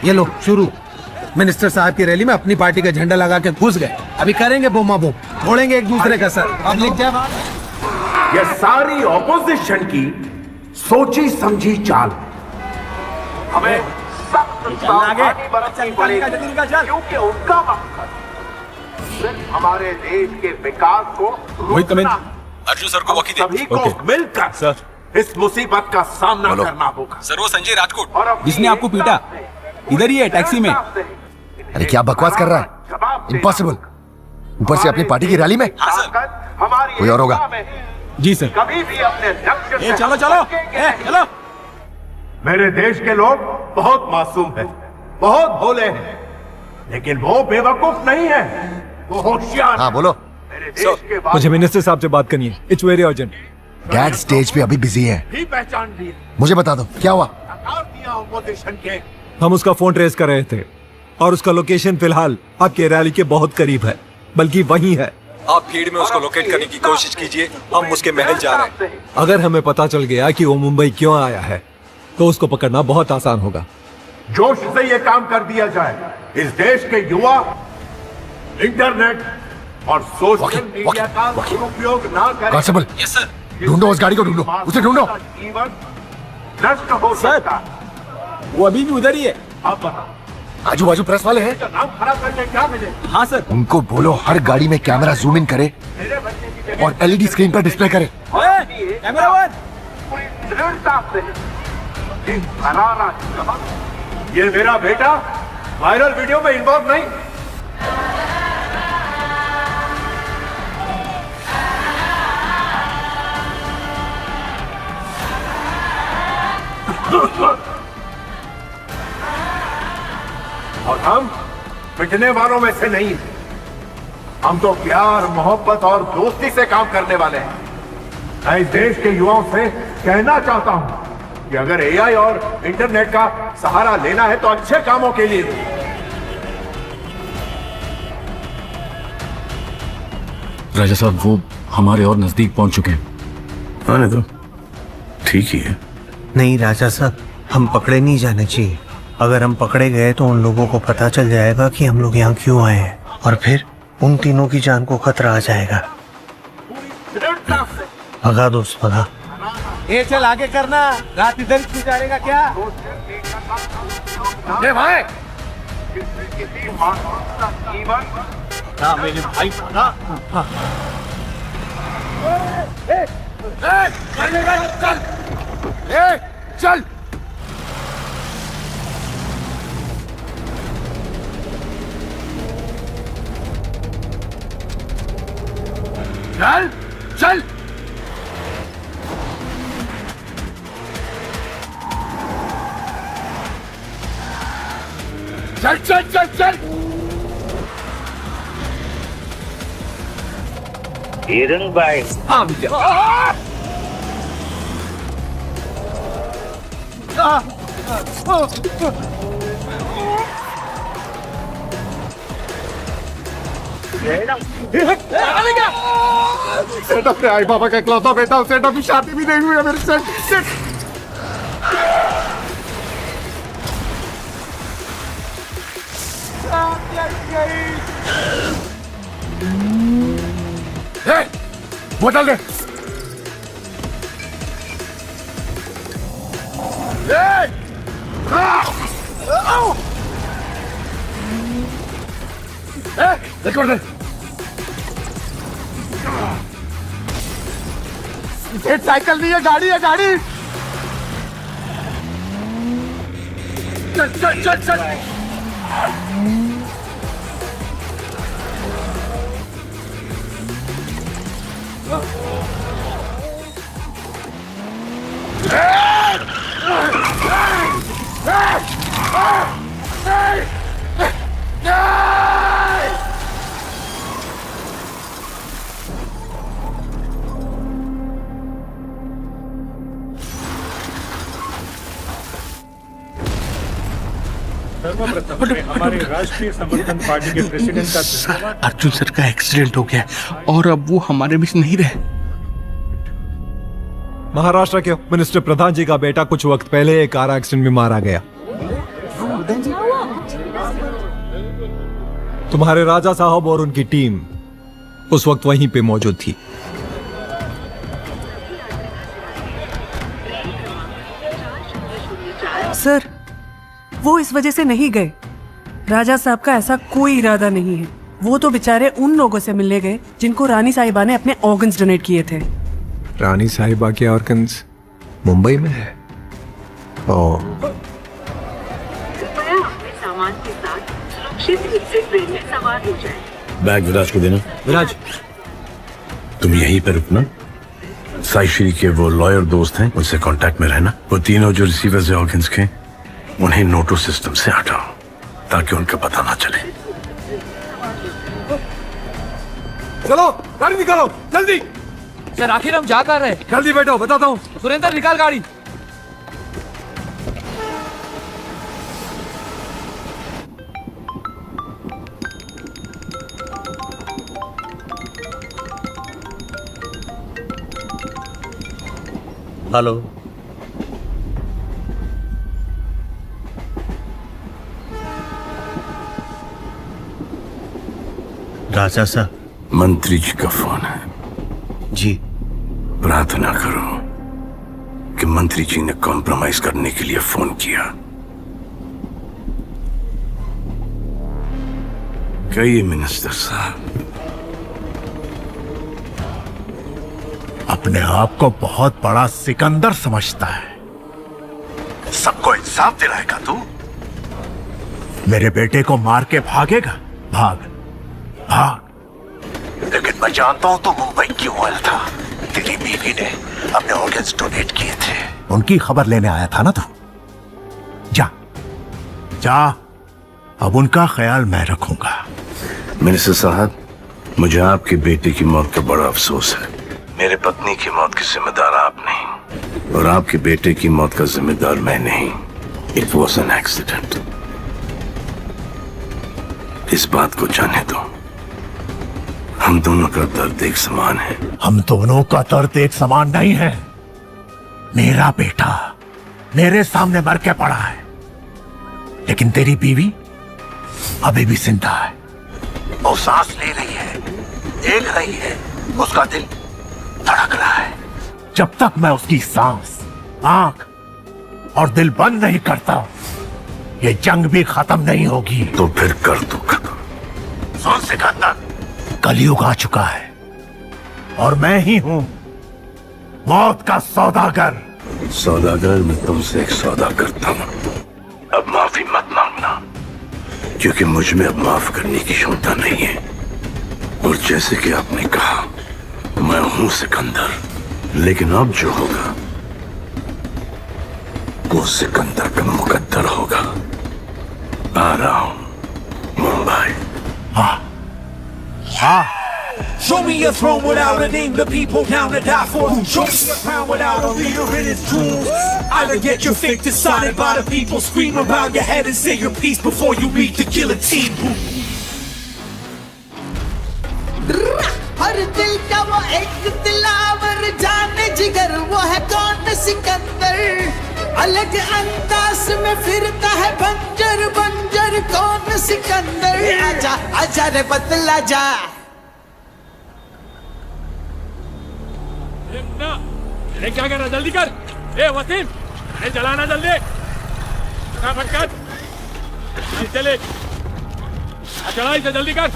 ये लो शुरू। मिनिस्टर साहब की रैली में अपनी पार्टी का झंडा लगा के घुस गए। अभी करेंगे बोमा बोम, फोड़ेंगे एक दूसरे का सर। पब्लिक जब ये सारी ऑपोजिशन की सोची समझी चाल, हमें सख्त सावधानी बरतनी पड़ेगी, क्योंकि उनका मकसद सिर्फ हमारे देश के विकास को रोकना। अर्जुन सर को वकी दे। सभी को मिलकर सर इस मुसीबत का सामना करना होगा। सर वो संजय राजकोट जिसने आपको पीटा, इधर ही है टैक्सी में। अरे क्या बकवास कर रहा है? इम्पॉसिबल। ऊपर से अपनी पार्टी की रैली में। कोई और होगा। जी सर। कभी भी अपने लक्ष्य चलो चलो। मेरे देश के लोग बहुत मासूम हैं, बहुत भोले हैं, लेकिन वो बेवकूफ नहीं है, वो होशियार। हाँ बोलो। मुझे मिनिस्टर साहब से बात करनी है। It's very urgent. Dad stage पे अभी बिजी है। भी पहचान लिए। मुझे बता दो क्या हुआ। ऑपोजिशन के हम उसका फोन ट्रेस कर रहे थे और उसका लोकेशन फिलहाल आपके रैली के बहुत करीब है, बल्कि वहीं है। आप भीड़ में उसको लोकेट करने की कोशिश कीजिए, हम उसके महल जा रहे हैं। अगर हमें पता चल गया कि वो मुंबई क्यों आया है तो उसको पकड़ना बहुत आसान होगा। जोश से ये काम कर दिया जाए। इस देश के युवा इंटरनेट और सोशल मीडिया का दुरुपयोग ना करें। कांस्टेबल, ढूंढो उस गाड़ी को, ढूंढो उसे, ढूंढो। जीवन नष्ट हो सकता। वो अभी भी उधर ही है। आप बताओ, आजू बाजू प्रेस वाले हैं। नाम खराब करके क्या मिले? हाँ सर। उनको बोलो हर गाड़ी में कैमरा जूम इन करे और एलईडी स्क्रीन पर डिस्प्ले करे। Camera one. पूरी दृढ़ता से इन करारा जवाब। ये मेरा बेटा वायरल वीडियो में इन्वॉल्व नहीं। और हम पिटने वालों में से नहीं, हम तो प्यार, मोहब्बत और दोस्ती से काम करने वाले हैं। मैं इस देश के युवाओं से कहना चाहता हूं कि अगर एआई और इंटरनेट का सहारा लेना है तो अच्छे कामों के लिए। राजा साहब, वो हमारे और नजदीक पहुंच चुके हैं। आने दो, ठीक ही है। नहीं राजा साहब, हम पकड़े नहीं जाने चाहिए। अगर हम पकड़े गए तो उन लोगों को पता चल जाएगा कि हम लोग यहाँ क्यों आए हैं, और फिर उन तीनों की जान को खतरा आ जाएगा। भगा दोस्त, भगा। ये चल आगे करना, रात इधर ही गुजारेगा क्या? ये भाई हाँ मेरे भाई ना। चल चल चल। चल चल चल चल। हिरंग भाई सेठ अपने आई बाबा का इकलौता बेटा, सेठ अभी शादी भी नहीं हुई है मेरे सेठ। बोतल दे। रिकॉर्ड दे। सेठ साइकिल नहीं है, गाड़ी है, गाड़ी। चल चल चल चल। हमारे राष्ट्रीय समर्थन पार्टी के प्रेसिडेंट का अर्जुन सर का एक्सीडेंट हो गया और अब वो हमारे बीच नहीं रहे। महाराष्ट्र के मिनिस्टर प्रधान जी का बेटा कुछ वक्त पहले एक कार एक्सीडेंट में मारा गया। तुम्हारे राजा साहब और उनकी टीम उस वक्त वहीं पे मौजूद थी। सर, वो इस वजह से नहीं गए। राजा साहब का ऐसा कोई इरादा नहीं है। वो तो बेचारे उन लोगों से मिलने गए जिनको रानी साहिबा ने अपने ऑर्गन्स डोनेट किए थे। रानी साहिबा के ऑर्गन्स मुंबई में है। ओह, सामान के साथ सुरक्षित रूप से ट्रेन में सवार हो जाए। बैग विराज को देना। विराज, तुम यहीं पे रुकना। साईश्री के वो लॉयर दोस्त हैं, उनसे कांटेक्ट में रहना। वो तीनों जो रिसीवर्स है ऑर्गन्स के, उन्हें नोटो सिस्टम से हटाओ ताकि उनका पता ना चले। चलो गाड़ी निकालो जल्दी। सर आखिर हम जा कर रहे हैं। जल्दी बैठो, बताता हूँ। सुरेंद्र निकाल गाड़ी। हेलो, राजा साहब। मंत्री जी का फोन है। जी। प्रार्थना करो कि मंत्री जी ने कॉम्प्रोमाइज करने के लिए फोन किया। कहिए मिनिस्टर साहब। अपने आप को बहुत बड़ा सिकंदर समझता है। सबको इंसाफ दिलाएगा तू? मेरे बेटे को मार के भागेगा? भाग भाग। लेकिन मैं जानता हूं तो मुंबई क्यों आया था। तेरी बीवी ने अपने ऑर्गन्स डोनेट किए थे। उनकी खबर लेने आया था ना तू। जा जा, अब उनका ख्याल मैं रखूंगा। मिनिस्टर साहब, मुझे आपके बेटे की मौत का बड़ा अफसोस है। मेरे पत्नी की मौत की जिम्मेदार आप नहीं और आपके बेटे की मौत का जिम्मेदार मैं नहीं। It was an accident. इस बात को जाने दो। हम दोनों का दर्द एक समान है। हम दोनों का दर्द एक समान नहीं है। मेरा बेटा मेरे सामने मर के पड़ा है, लेकिन तेरी बीवी अभी भी जिंदा है। वो सांस ले रही है, देख रही है, उसका दिल धड़क रहा है। जब तक मैं उसकी सांस, आंख और दिल बंद नहीं करता, ये जंग भी खत्म नहीं होगी। तो फिर कर दो खत्म। सुन सिकंदर, कलयुग आ चुका है और मैं ही हूं मौत का सौदागर। सौदागर, मैं तुमसे एक सौदा करता हूं। अब माफी मत मांगना, क्योंकि मुझ में अब माफ करने की क्षमता नहीं है। और जैसे कि आपने कहा, मैं हूं सिकंदर, लेकिन अब जो होगा वो सिकंदर का मुकद्दर होगा। आ रहा हूं मुंबई। हाँ हाँ, Show me a throne without a name, the people down to die for. Show me a crown without a leader in its jewels. Either get your fate decided by the people. Scream around your head and say your piece before you meet the guillotine. हर दिल का वो एक दिलावर जाने जिगर, वो है कौन सिकंदर। अलग अंदाज में फिरता है बंजर बंजर, कौन सिकंदर। आजा आजा रे बदला जा। अरे क्या कर रहा, जल्दी कर। ए वसीम, अरे जलाना जल्दी, फटाफट कर। चले, चला इसे जल्दी कर।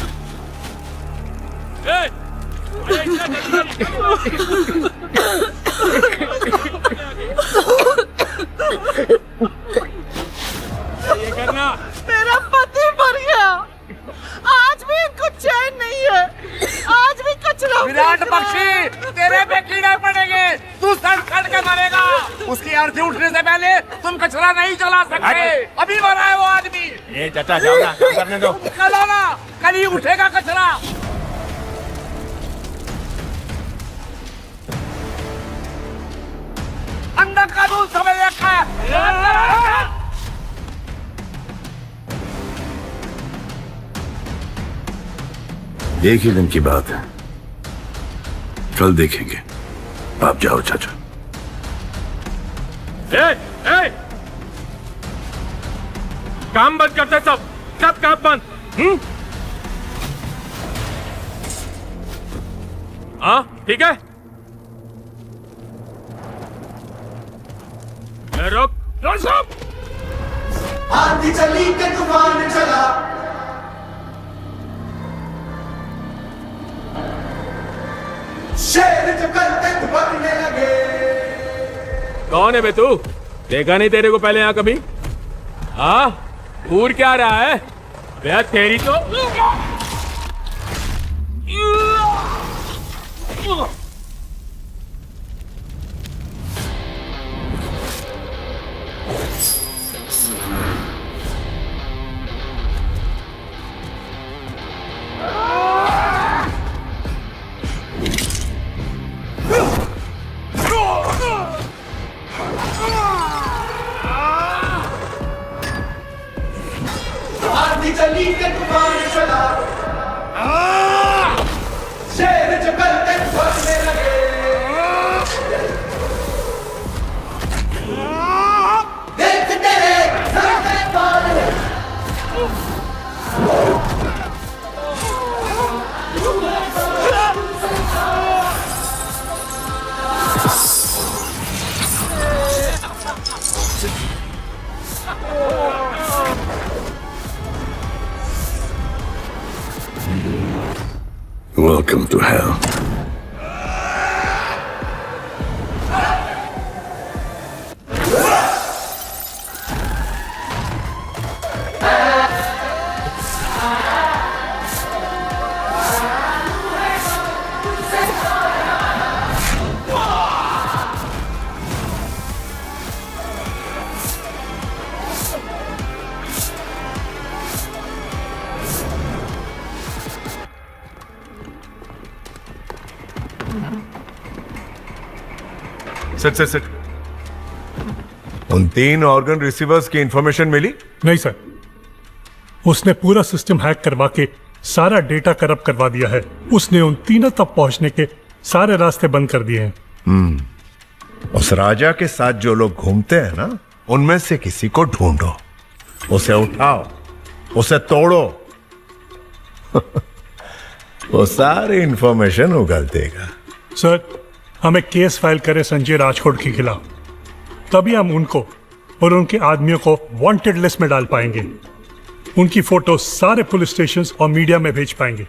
ए, अरे ये करना। मेरा पति मर गया, आज भी इनको चैन नहीं है। आज भी कचरा। विराट बख्शी, तेरे पे कीड़े पड़ेंगे, तू सड़ सड़ के मरेगा। उसकी अर्थी उठने से पहले तुम कचरा नहीं जला सकते। अभी मरा है वो आदमी। ये चाचा जाओ ना, करने दो। कल आना, कल ही उठेगा कचरा। अंदर कानून समझ रखा है। एक ही दिन की बात है, कल देखेंगे। आप जाओ चाचा। ए, काम बंद करते सब काम बंद। हाँ ठीक है। रोक सब। आंधी चली के तूफान चला, शेर जो करते भरने लगे। कौन है बे तू? देखा नहीं तेरे को पहले यहाँ कभी? हाँ, घूर क्या रहा है बे? तेरी तो आंधी चली के तूफान चला, शेर जो करते भरने लगे। देख तेरे सर पे बाल, Welcome to hell. सिट। उन 3 ऑर्गन रिसीवर्स की इंफॉर्मेशन मिली? नहीं सर, उसने पूरा सिस्टम हैक करवा के सारा डेटा करप्ट करवा दिया है। उसने उन तीनों तक पहुंचने के सारे रास्ते बंद कर दिए हैं। उस राजा के साथ जो लोग घूमते हैं ना, उनमें से किसी को ढूंढो, उसे उठाओ, उसे तोड़ो। वो सारी इंफॉर्मेशन उगल देगा। सर, हमें केस फाइल करें संजय राजकोट के खिलाफ, तभी हम उनको और उनके आदमियों को वांटेड लिस्ट में डाल पाएंगे। उनकी फोटो सारे पुलिस स्टेशन और मीडिया में भेज पाएंगे।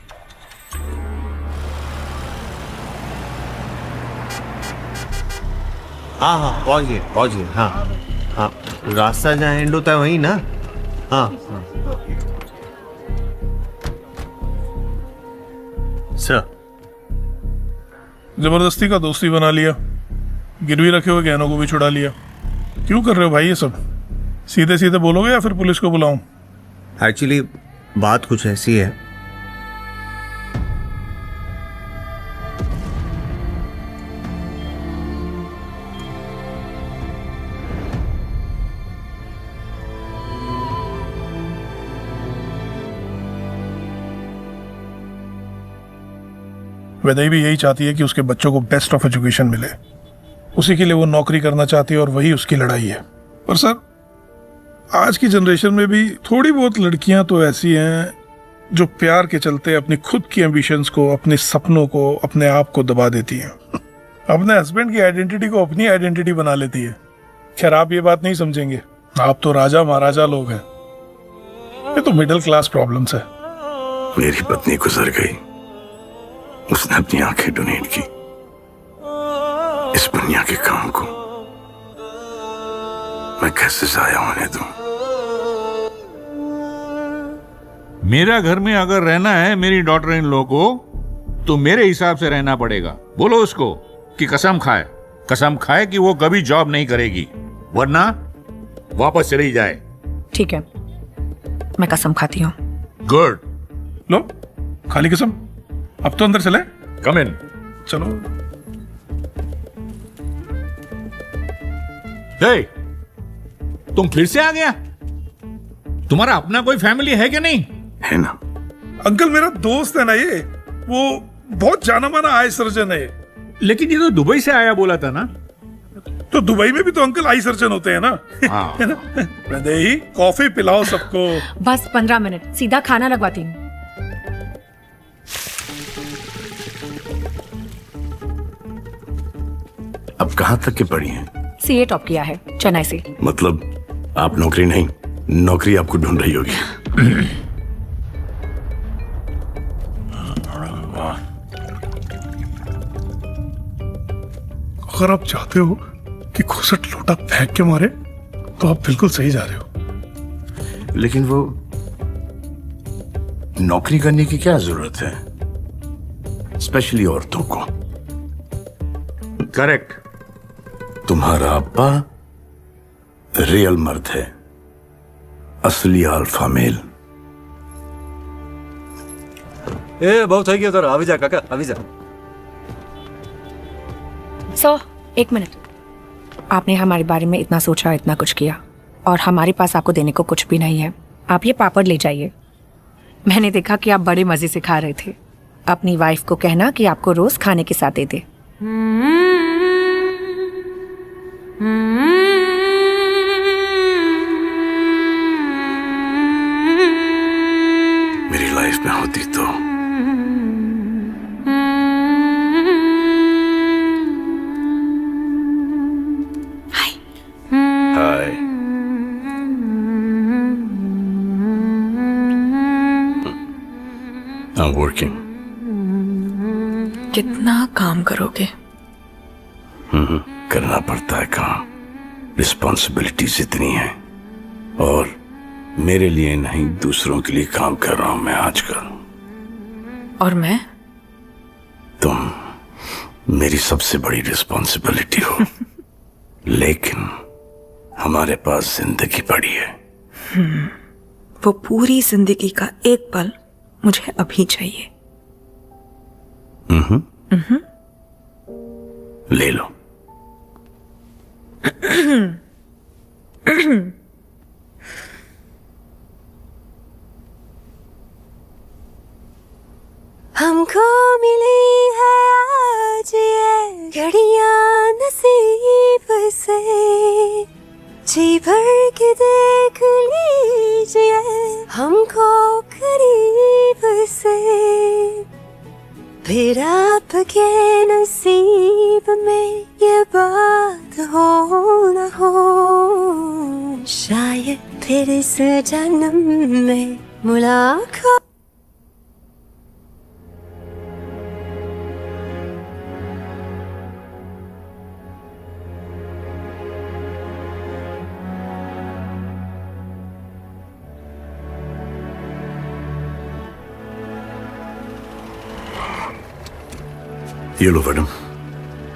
हाँ पहुंचिए। हाँ, रास्ता जहाँ एंड होता है वही ना? हाँ। सर, जबरदस्ती का दोस्ती बना लिया, गिरवी रखे हुए गहनों को भी छुड़ा लिया। क्यों कर रहे हो भाई ये सब? सीधे सीधे बोलोगे या फिर पुलिस को बुलाऊं? एक्चुअली बात कुछ ऐसी है, वैदेही भी यही चाहती है कि उसके बच्चों को बेस्ट ऑफ एजुकेशन मिले, उसी के लिए वो नौकरी करना चाहती है और वही उसकी लड़ाई है। पर सर, आज की जनरेशन में भी थोड़ी बहुत लड़कियां तो ऐसी हैं जो प्यार के चलते अपनी खुद की एम्बिशंस को, अपने सपनों को, अपने आप को दबा देती हैं, अपने हस्बैंड की आइडेंटिटी को अपनी आइडेंटिटी बना लेती है। खैर, आप ये बात नहीं समझेंगे, आप तो राजा महाराजा लोग हैं, ये तो मिडिल क्लास प्रॉब्लम्स है। मेरी पत्नी गुजर गई, उसने अपनी आंखें डोनेट की इस दुनिया के काम को, मैं कैसे जाया होने दूं? मेरा घर में अगर रहना है मेरी डॉटर इन लॉ को, तो मेरे हिसाब से रहना पड़ेगा। बोलो उसको कि कसम खाए कि वो कभी जॉब नहीं करेगी, वरना वापस चली जाए। ठीक है, मैं कसम खाती हूँ। गुड। लो, खाली कसम। अब तो अंदर चले। कम इन। चलो। हे, तुम फिर से आ गया? तुम्हारा अपना कोई फैमिली है कि नहीं? है ना। अंकल, मेरा दोस्त है ना ये, वो बहुत जाना माना आई सर्जन है। लेकिन ये तो दुबई से आया बोला था ना? तो दुबई में भी तो अंकल आई सर्जन होते हैं ना। है ना? वैदेही, कॉफी पिलाओ सबको। बस 15 मिनट, सीधा खाना लगवाती हूँ। अब कहाँ तक के पढ़ी हैं? सीए टॉप किया है चेन्नई से। मतलब आप नौकरी नहीं, नौकरी आपको ढूंढ रही होगी। अगर आप चाहते हो कि घुसट लोटा फेंक के मारे, तो आप बिल्कुल सही जा रहे हो। लेकिन वो नौकरी करने की क्या जरूरत है, स्पेशली औरतों को? करेक्ट। तुम्हारा अब्बा रियल मर्द है, असली अल्फा मेल। ए बहुत થઈ ગયો તારો, આવી જા કાકા, આવી જા। सो 1 मिनट, आपने हमारे बारे में इतना सोचा, इतना कुछ किया, और हमारे पास आपको देने को कुछ भी नहीं है। आप ये पापड़ ले जाइए। मैंने देखा कि आप बड़े मजे से खा रहे थे। अपनी वाइफ को कहना कि आपको रोज खाने के साथ दे दे। मेरी लाइफ में होती तो हाय। I'm working. कितना काम करोगे? करना पड़ता है काम, रिस्पॉन्सिबिलिटीज इतनी है, और मेरे लिए नहीं दूसरों के लिए काम कर रहा हूं मैं आजकल। और मैं? तुम मेरी सबसे बड़ी रिस्पॉन्सिबिलिटी हो। लेकिन हमारे पास जिंदगी पड़ी है। वो पूरी जिंदगी का एक पल मुझे अभी चाहिए। ले लो। हमको मिली है आज ये घड़ियां नसीब से, जी भर के देख लीजिए हमको करीब से, फिर आपके नसीब में ये बात हो न हो, शायद फिर इस जन्म में मुलाकात। ये लो मैडम,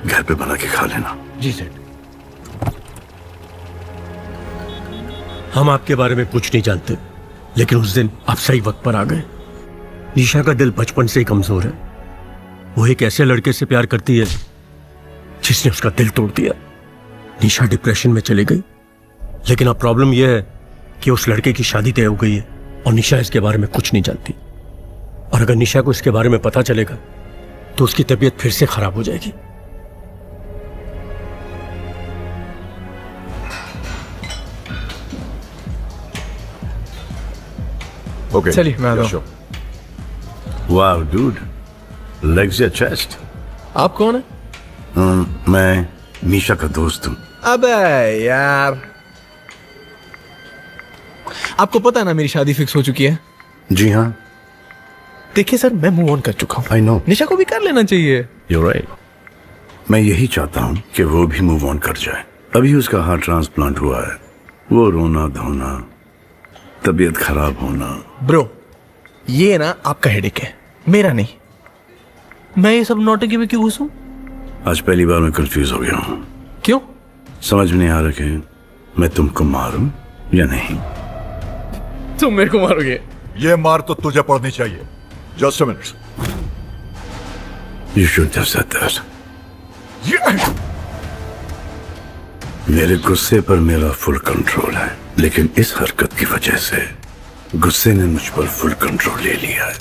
घर पे बना के खा लेना। जी सर। हम आपके बारे में कुछ नहीं जानते, लेकिन उस दिन आप सही वक्त पर आ गए। निशा का दिल बचपन से ही कमजोर है। वो एक ऐसे लड़के से प्यार करती है जिसने उसका दिल तोड़ दिया। निशा डिप्रेशन में चली गई, लेकिन अब प्रॉब्लम यह है कि उस लड़के की शादी तय हो गई है और निशा इसके बारे में कुछ नहीं जानती। और अगर निशा को इसके बारे में पता चलेगा तो उसकी तबीयत फिर से खराब हो जाएगी। ओके चलिए मैं आता हूँ। वाह डूड, लेग्स या चेस्ट। आप कौन है? मैं निशा का दोस्त हूँ। अबे यार, आपको पता है ना मेरी शादी फिक्स हो चुकी है। जी हाँ। देखिए सर, मैं मूव ऑन कर चुका हूँ। I know. निशा को भी कर लेना चाहिए। You're right. मैं यही चाहता हूँ कि वो भी मूव ऑन कर जाए। अभी उसका हार्ट ट्रांसप्लांट हुआ है, वो रोना धोना, तबीयत खराब होना। ब्रो, ये ना आपका हेडेक है, मेरा नहीं। मैं ये सब नौटंकी में क्यों घुसूं? आज पहली बार मैं कंफ्यूज हो गया हूँ। क्यों? समझ में नहीं आ रहा कि मैं तुमको मारूं या नहीं। तुम मेरे को मारोगे? ये मार तो तुझे पड़नी चाहिए। Just a minute. You should have said that. मेरे गुस्से पर मेरा फुल कंट्रोल है, लेकिन इस हरकत की वजह से गुस्से ने मुझ पर फुल कंट्रोल ले लिया है।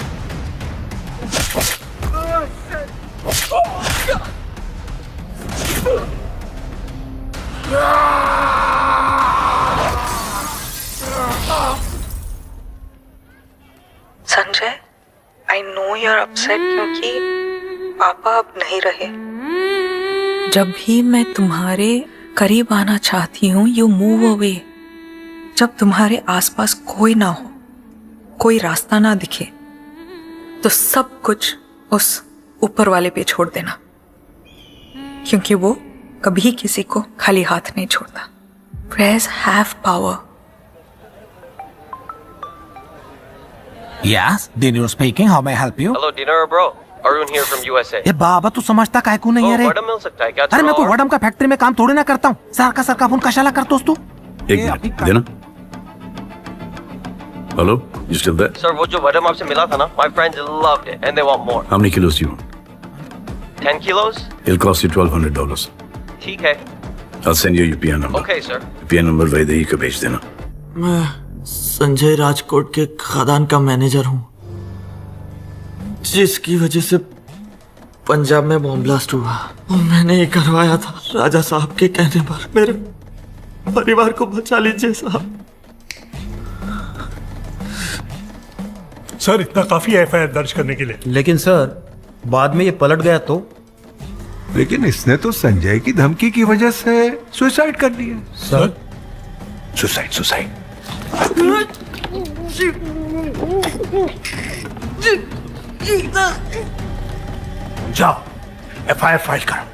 Sanjay, I know you are upset क्योंकि पापा अब नहीं रहे। जब भी मैं तुम्हारे करीब आना चाहती हूँ यू मूव अवे। जब तुम्हारे आसपास कोई ना हो, कोई रास्ता ना दिखे, तो सब कुछ उस ऊपर वाले पे छोड़ देना, क्योंकि वो कभी किसी को खाली हाथ नहीं छोड़ता। Prayers have power. Yes, Dinner speaking. How may I help you? Hello, Dinner bro. Arun here from USA. ये बाबा तू समझता काय को नहीं है रे? वडम मिल सकता है क्या? अरे मैं कोई वडम का फैक्ट्री में काम थोड़ी ना करता हूँ। सर का फोन कशाला करतोस तू? एक मिनट देना। Hello, you still there? Sir, वो जो वडम आपसे मिला था ना, my friends loved it and they want more. How many kilos do you want? 10 kilos? It'll cost you $1,200. ठीक है. I'll send you your UPN number. Okay, sir. UPN number Vaidehi को भेज देना। मैं संजय राजकोट के खदान का मैनेजर हूँ, जिसकी वजह से पंजाब में बॉम्ब ब्लास्ट हुआ। वो मैंने ही करवाया था। राजा साहब के कहने पर मेरे परिवार को बचा लीजिए साहब। सर, इतना काफी है एफआईआर दर्ज करने के लिए। लेकिन सर, बाद में ये पलट गया तो? लेकिन इसने तो संजय की धमकी की वजह से सुसाइड कर लिया। Sir, suicide. जाओ, एफआईआर फाइल करो।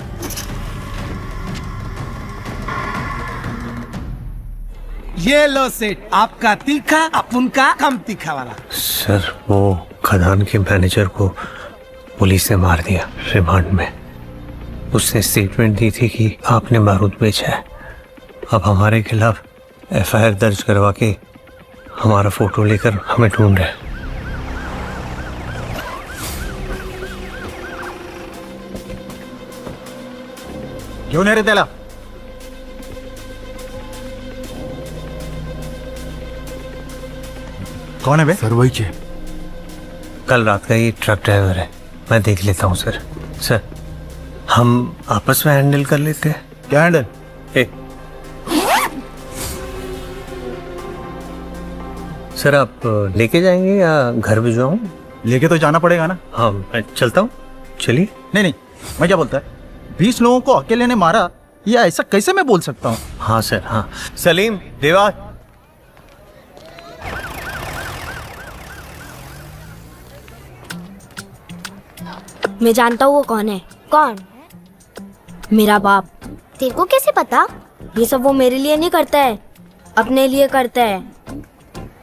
ये लो सेठ, आपका तीखा, अपन का कम तीखा वाला। सर, वो खदान के मैनेजर को पुलिस ने मार दिया रिमांड में। उसने स्टेटमेंट दी थी कि आपने बारूद बेचा है। अब हमारे खिलाफ एफआईआर दर्ज करवा के हमारा फोटो लेकर हमें ढूंढ रहे। क्यों नहीं रे तेला? कौन है बे? सर वही है। कल रात का ये ट्रक ड्राइवर है। मैं देख लेता हूँ सर। सर, हम आपस में हैंडल कर लेते हैं। क्या हैंडल? सर, आप लेके जाएंगे या घर भिजवाऊं? लेके तो जाना पड़ेगा ना। हाँ, मैं चलता हूँ। चलिए। नहीं, मैं क्या बोलता है, 20 लोगों को अकेले ने मारा, ये ऐसा कैसे मैं बोल सकता हूँ? हाँ सर, हाँ। सलीम, देवा। मैं जानता हूँ वो कौन है। कौन? मेरा बाप। तेरे को कैसे पता? ये सब वो मेरे लिए नहीं करता है, अपने लिए करता है।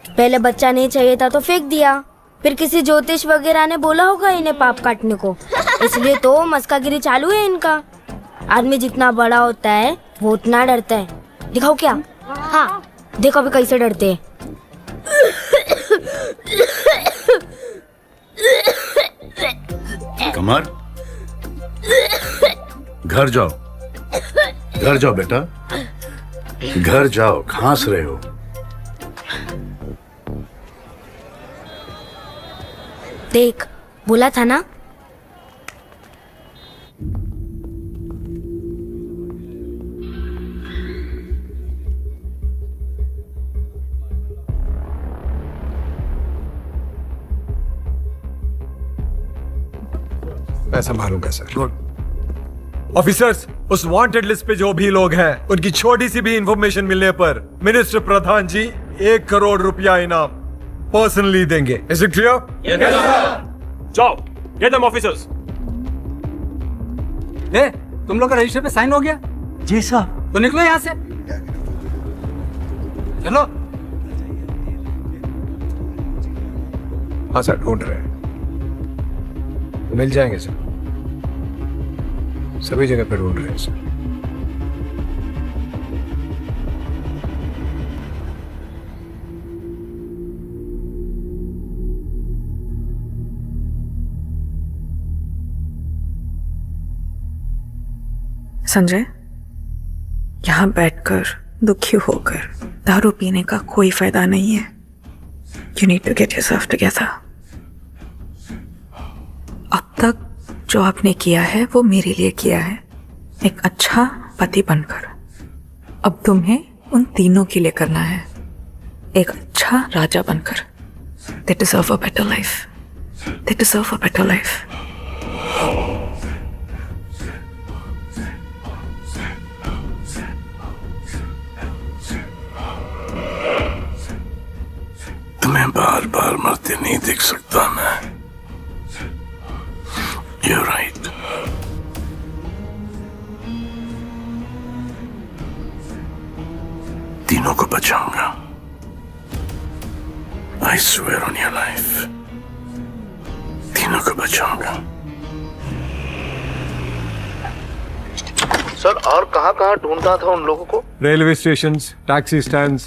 पहले बच्चा नहीं चाहिए था तो फेंक दिया, फिर किसी ज्योतिष वगैरह ने बोला होगा इन्हें पाप काटने को, इसलिए तो मस्कागिरी चालू है इनका। आदमी जितना बड़ा होता है वो उतना डरता है। दिखाओ क्या? हाँ, देखो अभी कैसे डरते हैं। कमर, घर जाओ, घर जाओ बेटा, घर जाओ, खांस रहे हो। देख, बोला था ना। मैं संभालूंगा सर। ऑफिसर्स, उस वांटेड लिस्ट पे जो भी लोग हैं उनकी छोटी सी भी इंफॉर्मेशन मिलने पर मिनिस्टर प्रधान जी 1 करोड़ रुपया इनाम पर्सनली देंगे। Is it clear? जाओ, गेट देम ऑफिसर्स। तुम लोग का रजिस्टर पे साइन हो गया? जी साहब। तो निकलो यहाँ से, चलो। हाँ सर, ढूंढ रहे हैं, मिल जाएंगे सर, सभी जगह पे ढूंढ रहे हैं सर। संजय, यहाँ बैठकर दुखी होकर दारू पीने का कोई फायदा नहीं है। You need to get yourself together. अब तक जो आपने किया है वो मेरे लिए किया है, एक अच्छा पति बनकर। अब तुम्हें उन तीनों के लिए करना है, एक अच्छा राजा बनकर। They deserve a better life. They deserve a better life. तुम्हें बार बार मरते नहीं देख सकता मैं। You're right. तीनों को बचाऊंगा। I swear on your life. तीनों को बचाऊंगा। सर, और कहाँ ढूंढना था उन लोगों को? रेलवे स्टेशन, टैक्सी स्टैंड,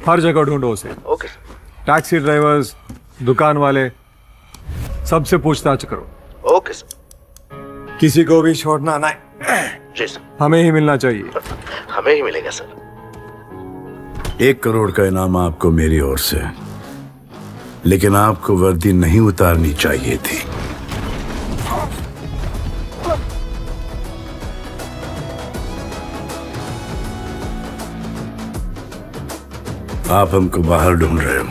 हर जगह ढूंढो उसे। Okay sir. टैक्सी ड्राइवर्स, दुकान वाले, सबसे पूछताछ करो। Okay sir. किसी को भी छोड़ना नहीं। जी सर। हमें ही मिलना चाहिए। हमें ही मिलेगा सर। 1 करोड़ का इनाम आपको मेरी ओर से, लेकिन आपको वर्दी नहीं उतारनी चाहिए थी। आप हमको बाहर ढूंढ रहे हो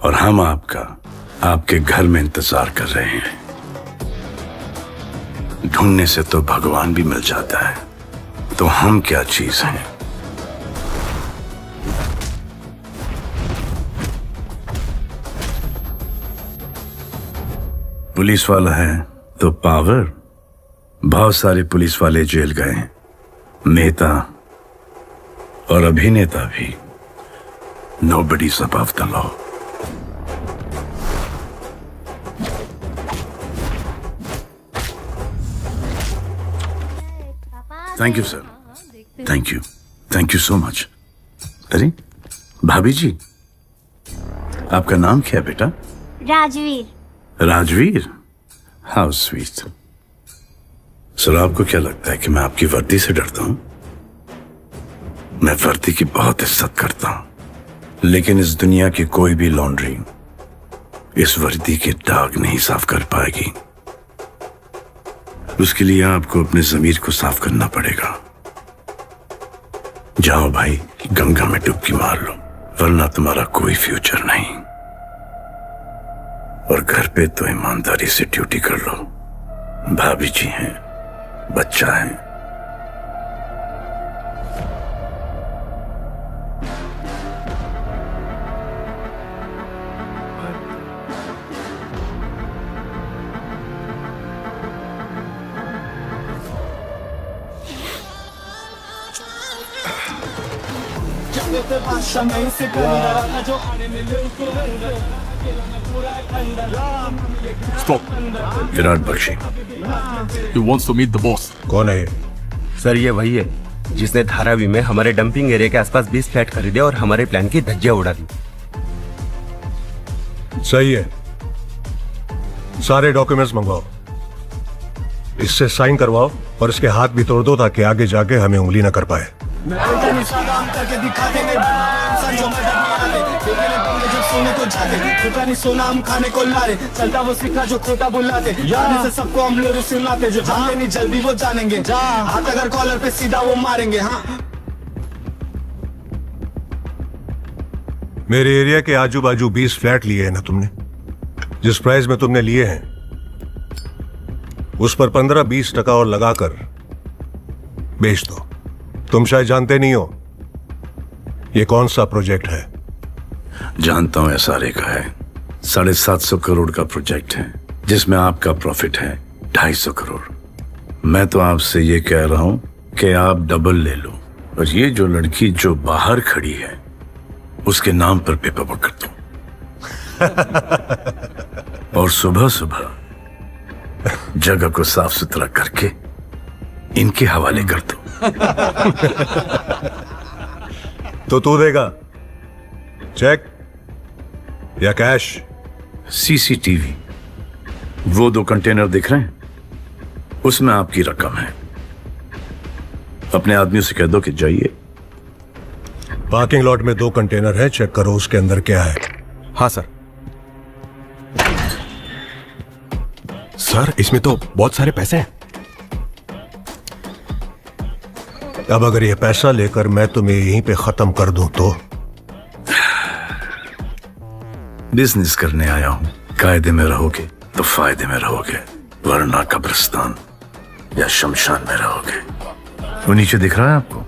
और हम आपके घर में इंतजार कर रहे हैं। ढूंढने से तो भगवान भी मिल जाता है, तो हम क्या चीज हैं? पुलिस वाला है तो पावर। बहुत सारे पुलिस वाले जेल गए, नेता और अभिनेता भी। Nobody's above the law. Thank you sir, thank you so much. अरे भाभी जी, आपका नाम क्या है बेटा? Rajveer. Rajveer, how sweet. Sir, आपको क्या लगता है कि मैं आपकी वर्दी से डरता हूं? मैं वर्दी की बहुत इज्जत करता हूं, लेकिन इस दुनिया की कोई भी लॉन्ड्री इस वर्दी के दाग नहीं साफ कर पाएगी। उसके लिए आपको अपने जमीर को साफ करना पड़ेगा। जाओ भाई, गंगा में डुबकी मार लो, वरना तुम्हारा कोई फ्यूचर नहीं। और घर पे तो ईमानदारी से ड्यूटी कर लो। भाभी जी हैं, बच्चा है। Stop. Virat Bakshi. He wants to meet the boss. कौन है? सर, ये वही है जिसने धारावी में हमारे डंपिंग एरिया के आसपास 20 फ्लैट खरीदे और हमारे प्लान की धज्जियां उड़ा दी। सही है, सारे डॉक्यूमेंट्स मंगवाओ, इससे साइन करवाओ और इसके हाथ भी तोड़ दो ताकि आगे जाके हमें उंगली ना कर पाए। सोना हम खाने को लारे, चलता वो सिक्का जो खोटा बुलाते, जाने से सबको हम लोग सुनाते, जो जानते नहीं जल्दी वो जानेंगे, हाथ अगर कॉलर पे सीधा वो मारेंगे। हाँ, मेरे एरिया के आजू बाजू 20 फ्लैट लिए हैं ना तुमने? जिस प्राइस में तुमने लिए हैं उस पर 15-20% और लगाकर बेच दो। तुम शायद जानते नहीं हो ये कौन सा प्रोजेक्ट है। जानता हूं, SRA का है। 750 करोड़ का प्रोजेक्ट है जिसमें आपका प्रॉफिट है 250 करोड़। मैं तो आपसे ये कह रहा हूं कि आप डबल ले लो और ये जो लड़की जो बाहर खड़ी है उसके नाम पर पेपर वर्क कर दो और सुबह सुबह जगह को साफ सुथरा करके इनके हवाले कर दो। तो तू देगा चेक या कैश? CCTV, वो 2 कंटेनर दिख रहे हैं, उसमें आपकी रकम है। अपने आदमियों से कह दो कि जाइए। पार्किंग लॉट में 2 कंटेनर है, चेक करो उसके अंदर क्या है। हाँ सर। सर इसमें तो बहुत सारे पैसे हैं। अब अगर ये पैसा लेकर मैं तुम्हें यहीं पे खत्म कर दूं तो? बिजनेस करने आया हूं, कायदे में रहोगे तो फायदे में रहोगे, वरना कब्रिस्तान या शमशान में रहोगे। वो नीचे दिख रहा है आपको?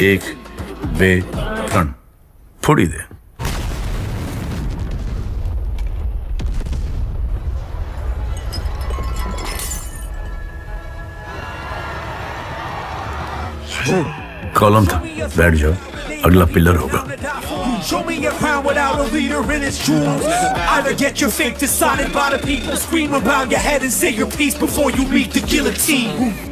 1 2 3 थोड़ी दे। कॉलम था, बैठ जाओ, अगला पिलर होगा। Show me a crown without a leader in its jewels. Either get your fate decided by the people. Scream around your head and say your piece before you meet the guillotine.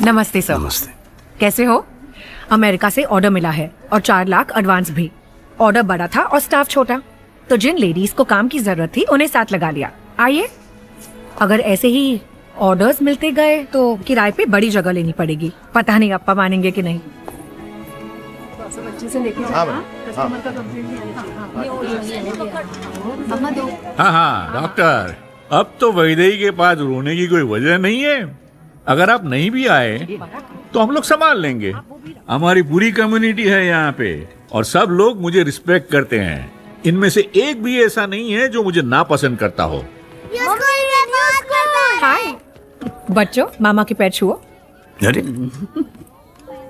नमस्ते sir. नमस्ते। कैसे हो? America से order मिला है और 4 lakh advance भी। Order बड़ा था और स्टाफ छोटा, तो जिन लेडीज को काम की जरूरत थी उन्हें साथ लगा लिया। आइए, अगर ऐसे ही ऑर्डर्स मिलते गए तो किराए पे बड़ी जगह लेनी पड़ेगी। पता नहीं अप्पा मानेंगे कि नहीं। हाँ डॉक्टर, अब तो वैदेही के पास रोने की कोई वजह नहीं है। अगर आप नहीं भी आए तो हम लोग संभाल लेंगे। हमारी पूरी कम्युनिटी है यहाँ पे और सब लोग मुझे रिस्पेक्ट करते हैं। इनमें से एक भी ऐसा नहीं है जो मुझे नापसंद करता हो। हाय बच्चों, मामा के पैर छुओ। अरे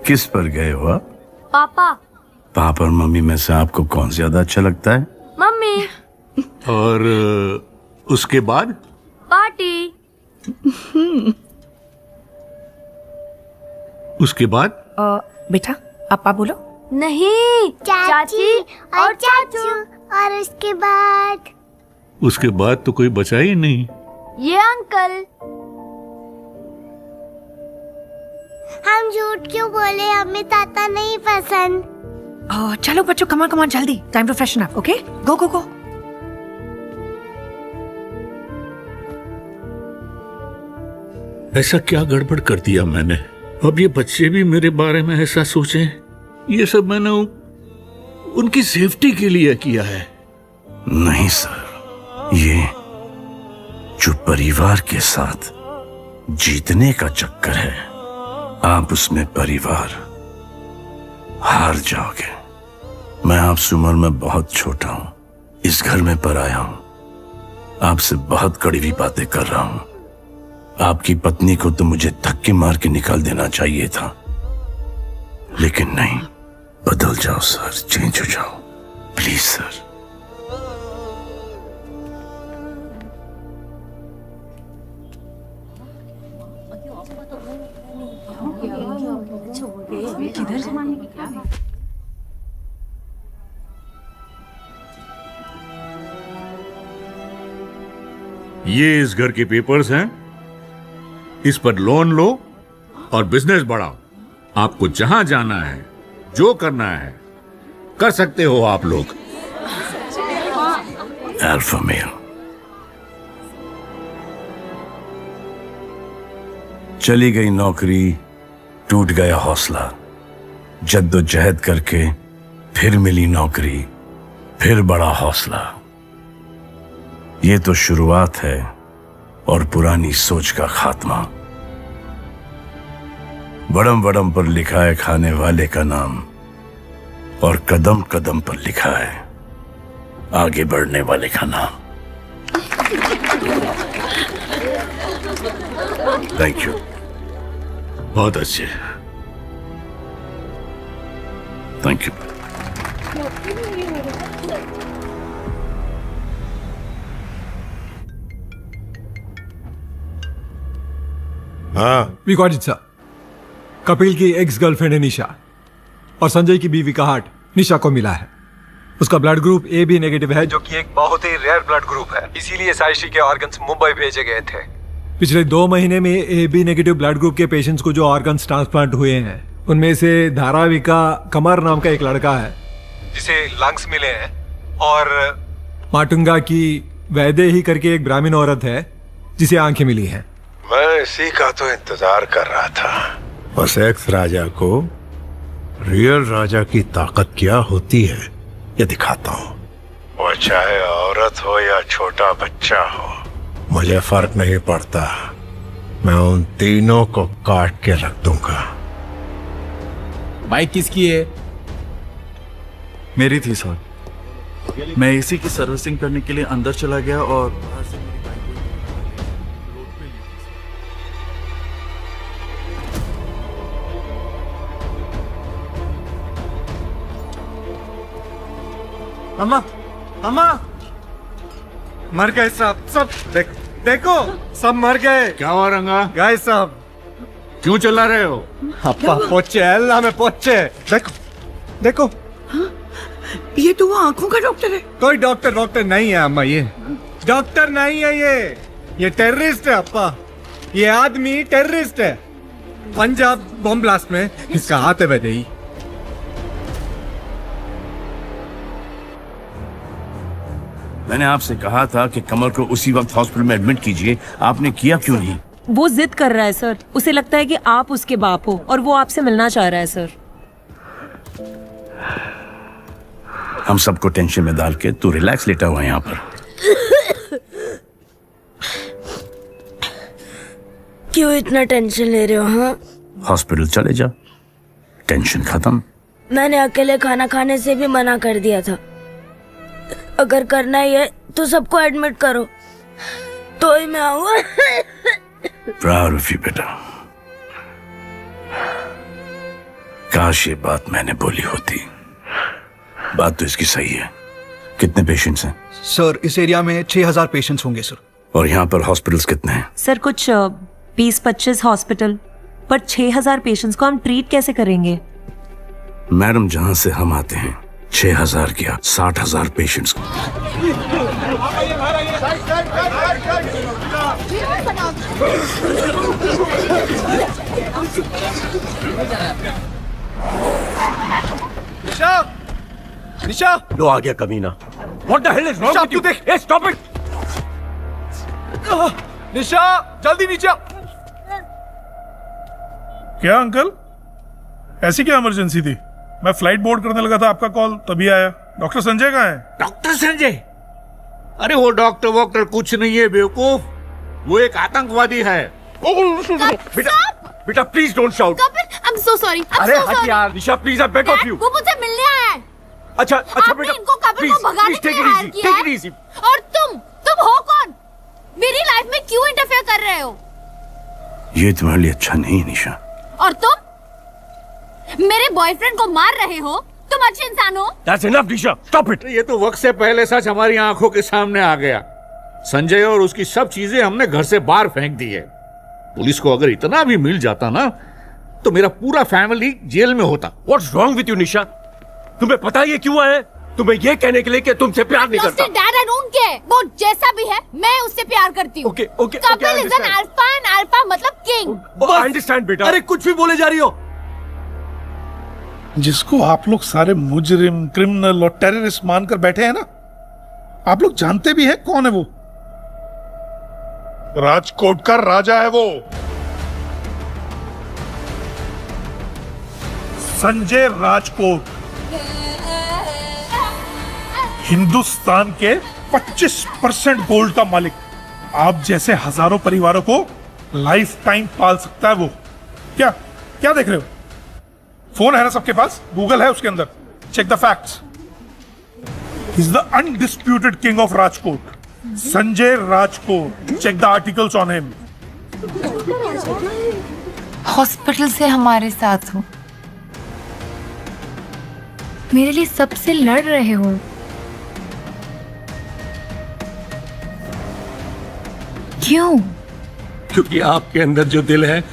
किस पर गए हो आप? पापा। पापा और मम्मी में से आपको कौन ज्यादा अच्छा लगता है? मम्मी। और उसके बाद? पार्टी। उसके बाद? बेटा अप्पा बोलो। नहीं, चाची और चाचू। और उसके बाद? उसके बाद तो कोई बचा ही नहीं। ये अंकल। हम झूठ क्यों बोले? हमें ताता नहीं पसंद। चलो बच्चों, कमान कमान जल्दी, time to freshen up. Okay, go go go. ऐसा क्या गड़बड़ कर दिया मैंने? अब ये बच्चे भी मेरे बारे में ऐसा सोचें। ये सब मैंने उनकी सेफ्टी के लिए किया है। नहीं सर, ये जो परिवार के साथ जीतने का चक्कर है, आप उसमें परिवार हार जाओगे। मैं आपसे उम्र में बहुत छोटा हूं, इस घर में पराया हूं, आपसे बहुत कड़वी बातें कर रहा हूं। आपकी पत्नी को तो मुझे धक्के मार के निकाल देना चाहिए था, लेकिन नहीं। बदल जाओ सर, चेंज हो जाओ प्लीज सर। ये इस घर के पेपर्स हैं, इस पर लोन लो और बिजनेस बढ़ाओ। आपको जहां जाना है, जो करना है, कर सकते हो आप लोग। Alpha male. चली गई नौकरी, टूट गया हौसला, जद्दोजहद करके फिर मिली नौकरी, फिर बड़ा हौसला। ये तो शुरुआत है और पुरानी सोच का खात्मा। बड़म बड़म पर लिखा है खाने वाले का नाम, और कदम कदम पर लिखा है आगे बढ़ने वाले का नाम। Thank you. बहुत अच्छे। Thank you. हाँ, we got it sir. Kapil की एक्स गर्लफ्रेंड है निशा, और संजय की बीवी का हार्ट निशा को मिला है। उसका blood group A B negative है, जो कि एक बहुत ही रेयर ब्लड ग्रुप है। इसीलिए साइशी के ऑर्गन्स मुंबई भेजे गए थे। पिछले 2 महीने में A B negative blood group के पेशेंट्स को जो ऑर्गन्स ट्रांसप्लांट हुए हैं, उनमें से धारावी का कमर नाम का एक लड़का है जिसे लंग्स मिले हैं, और माटुंगा की वैदे ही करके एक ब्राह्मण औरत है जिसे आंखें मिली हैं। मैं इसी का तो इंतजार कर रहा था। उस एक्स राजा को रियल राजा की ताकत क्या होती है ये दिखाता हूँ। वो चाहे औरत हो या छोटा बच्चा हो, मुझे फर्क नहीं पड़ता। मैं उन तीनों को काट के रख दूंगा। बाइक किसकी है? मेरी थी सर। मैं इसी की सर्विसिंग करने के लिए अंदर चला गया और अम्मा, अम्मा, मर गए सब। देखो सब मर गए। क्या हुआ रंगा? गए सब। क्यों चिल्ला रहे हो? अप्पा पोचे, अल्लाह में पोचे। देखो देखो, ये तो वो आंखों का डॉक्टर है। कोई डॉक्टर नहीं है अम्मा, ये डॉक्टर नहीं है, ये टेररिस्ट है अप्पा। ये आदमी टेररिस्ट है। पंजाब बॉम्ब ब्लास्ट में इसका हाथ है वैदेही। मैंने आपसे कहा था कि कमल को उसी वक्त हॉस्पिटल में एडमिट कीजिए, आपने किया क्यों नहीं? वो जिद कर रहा है सर। उसे लगता है कि आप उसके बाप हो और वो आपसे मिलना चाह रहा है सर। हम सबको टेंशन में डाल के तू रिलैक्स लेटा हुआ है यहाँ पर। क्यों इतना टेंशन ले रहे हो? हाँ, हॉस्पिटल चले जा, टेंशन खत्म। मैंने अकेले खाना खाने से भी मना कर दिया था। अगर करना ही है तो सबको एडमिट करो, तो ही मैं आऊंगा। प्राउड ऑफ यू बेटा। काश ये बात मैंने बोली होती। बात तो इसकी सही है। कितने पेशेंट्स हैं? सर इस एरिया में 6000 पेशेंट्स होंगे सर। और यहाँ पर हॉस्पिटल्स कितने हैं? सर कुछ 20-25 हॉस्पिटल, पर 6000 पेशेंट्स को हम ट्रीट कैसे करेंगे? मैडम, जहाँ से हम आते हैं 6000 क्या 60,000 पेशेंट्स। निशा, लो आ गया कमीना। What the hell is wrong with you? Hey, stop it! निशा, जल्दी नीचे। क्या अंकल, ऐसी क्या इमरजेंसी थी? मैं फ्लाइट बोर्ड करने लगा था, आपका कॉल तभी आया। डॉक्टर संजय कहाँ है? डॉक्टर संजय? अरे वो डॉक्टर वॉक्टर कुछ नहीं है बेवकूफ, वो एक आतंकवादी है। बेटा please don't shout. I'm so sorry. अरे हट यार Nisha, please I beg of you. वो मुझसे मिलने आया है। अच्छा बेटा, इनको कपिल को भगाने के लिए हायर किया है। Take it easy. और तुम हो कौन? मेरी लाइफ में क्यों इंटरफेयर कर रहे हो? ये तुम्हारे लिए अच्छा नहीं निशा। और तुम मेरे बॉयफ्रेंड को मार रहे हो? तुम अच्छे इंसान हो? That's enough, Nisha, stop it। ये तो वक्त से पहले सच हमारी आंखों के सामने आ गया। संजय और उसकी सब चीजें हमने घर से बाहर फेंक दी है। पुलिस को अगर इतना भी मिल जाता ना, तो मेरा पूरा फैमिली जेल में होता। What's wrong with you, निशा? तुम्हें पता है ये क्यों आया? तुम्हें ये कहने के लिए कि तुमसे प्यार नहीं करता। Dad, I don't care. वो जैसा भी है, मैं उससे प्यार करती हूँ। Okay, Kapil is an alpha and alpha मतलब king। I understand बेटा। अरे कुछ भी बोले जा रही हो। जिसको आप लोग सारे मुजरिम, क्रिमिनल और टेररिस्ट मानकर बैठे हैं ना, आप लोग जानते भी हैं कौन है वो? राजकोट का राजा है वो, संजय राजकोट। हिंदुस्तान के 25% गोल्ड का मालिक। आप जैसे हजारों परिवारों को लाइफ टाइम पाल सकता है वो। क्या क्या देख रहे हो? फोन है ना सबके पास, गूगल है उसके अंदर, check the facts. Is the undisputed king of Rajkot, Sanjay Rajkot. Check the articles on him. Hospital से हमारे साथ हो, मेरे लिए सबसे लड़ रहे हो। क्यों? क्योंकि आपके अंदर जो दिल है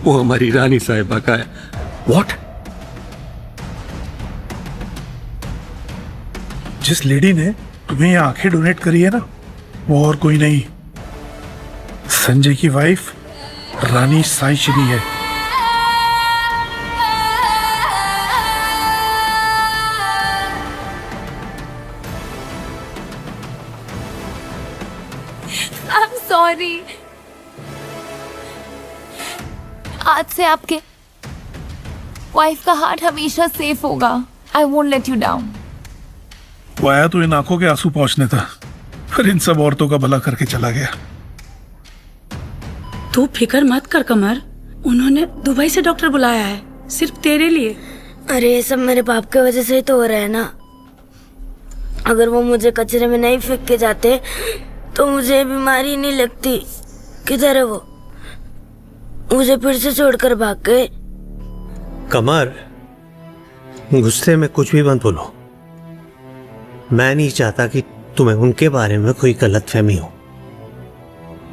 वो हमारी रानी साहिबा का है। व्हाट? जिस लेडी ने तुम्हें ये आंखें डोनेट करी है ना, वो और कोई नहीं, संजय की वाइफ रानी साइश्री है। I'm sorry। आज से आपके वाइफ का हार्ट हमेशा सेफ होगा। I won't let you down। वो आया तो इन आंखों के आंसू पहुंचने था, फिर इन सब औरतों का भला करके चला गया। तू फिक्र मत कर कमर, उन्होंने दुबई से डॉक्टर बुलाया है सिर्फ तेरे लिए। अरे ये सब मेरे बाप की वजह से ही तो हो रहा है ना। अगर वो मुझे कचरे में नहीं फेंक के जाते तो मुझे बीमारी नहीं लगती। किधर है वो? मुझे फिर से छोड़कर भाग गए। कमर, गुस्से में कुछ भी मत बोलो। मैं नहीं चाहता कि तुम्हें उनके बारे में कोई गलतफहमी हो।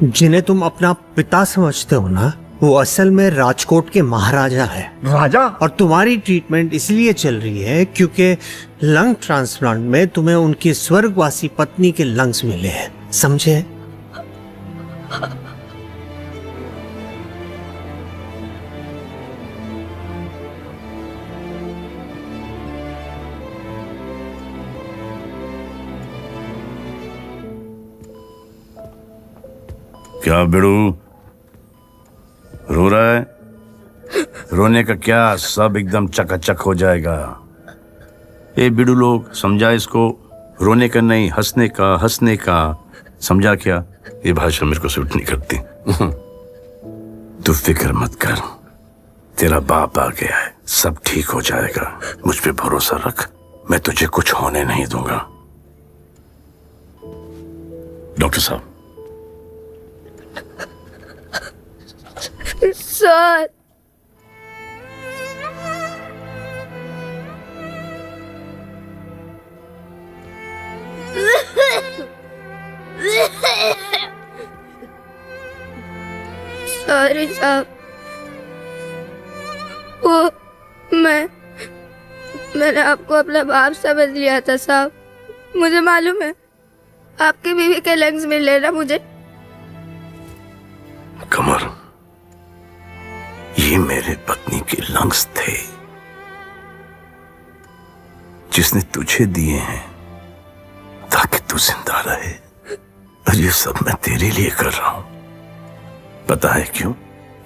जिन्हें तुम अपना पिता समझते हो ना, वो असल में राजकोट के महाराजा है। राजा? और तुम्हारी ट्रीटमेंट इसलिए चल रही है क्योंकि लंग ट्रांसप्लांट में तुम्हें उनकी स्वर्गवासी पत्नी के लंग्स मिले हैं, समझे? क्या बिड़ू रो रहा है? रोने का क्या, सब एकदम चकाचक हो जाएगा। ए बिड़ू लोग, समझा इसको? रोने का नहीं, हंसने का, हंसने का, समझा क्या? ये भाषा मेरे को सूट नहीं करती। तू फिक्र मत कर, तेरा बाप आ गया है, सब ठीक हो जाएगा। मुझ पे भरोसा रख, मैं तुझे कुछ होने नहीं दूंगा। डॉक्टर साहब। सर, सॉरी साहब, वो मैंने आपको अपना बाप समझ लिया था साहब। मुझे मालूम है आपकी बीवी के लंग्स मिले ना मुझे। कमर, ये मेरे पत्नी के लंग्स थे जिसने तुझे दिए हैं ताकि तू जिंदा रहे। और ये सब मैं तेरे लिए कर रहा हूं। पता है क्यों?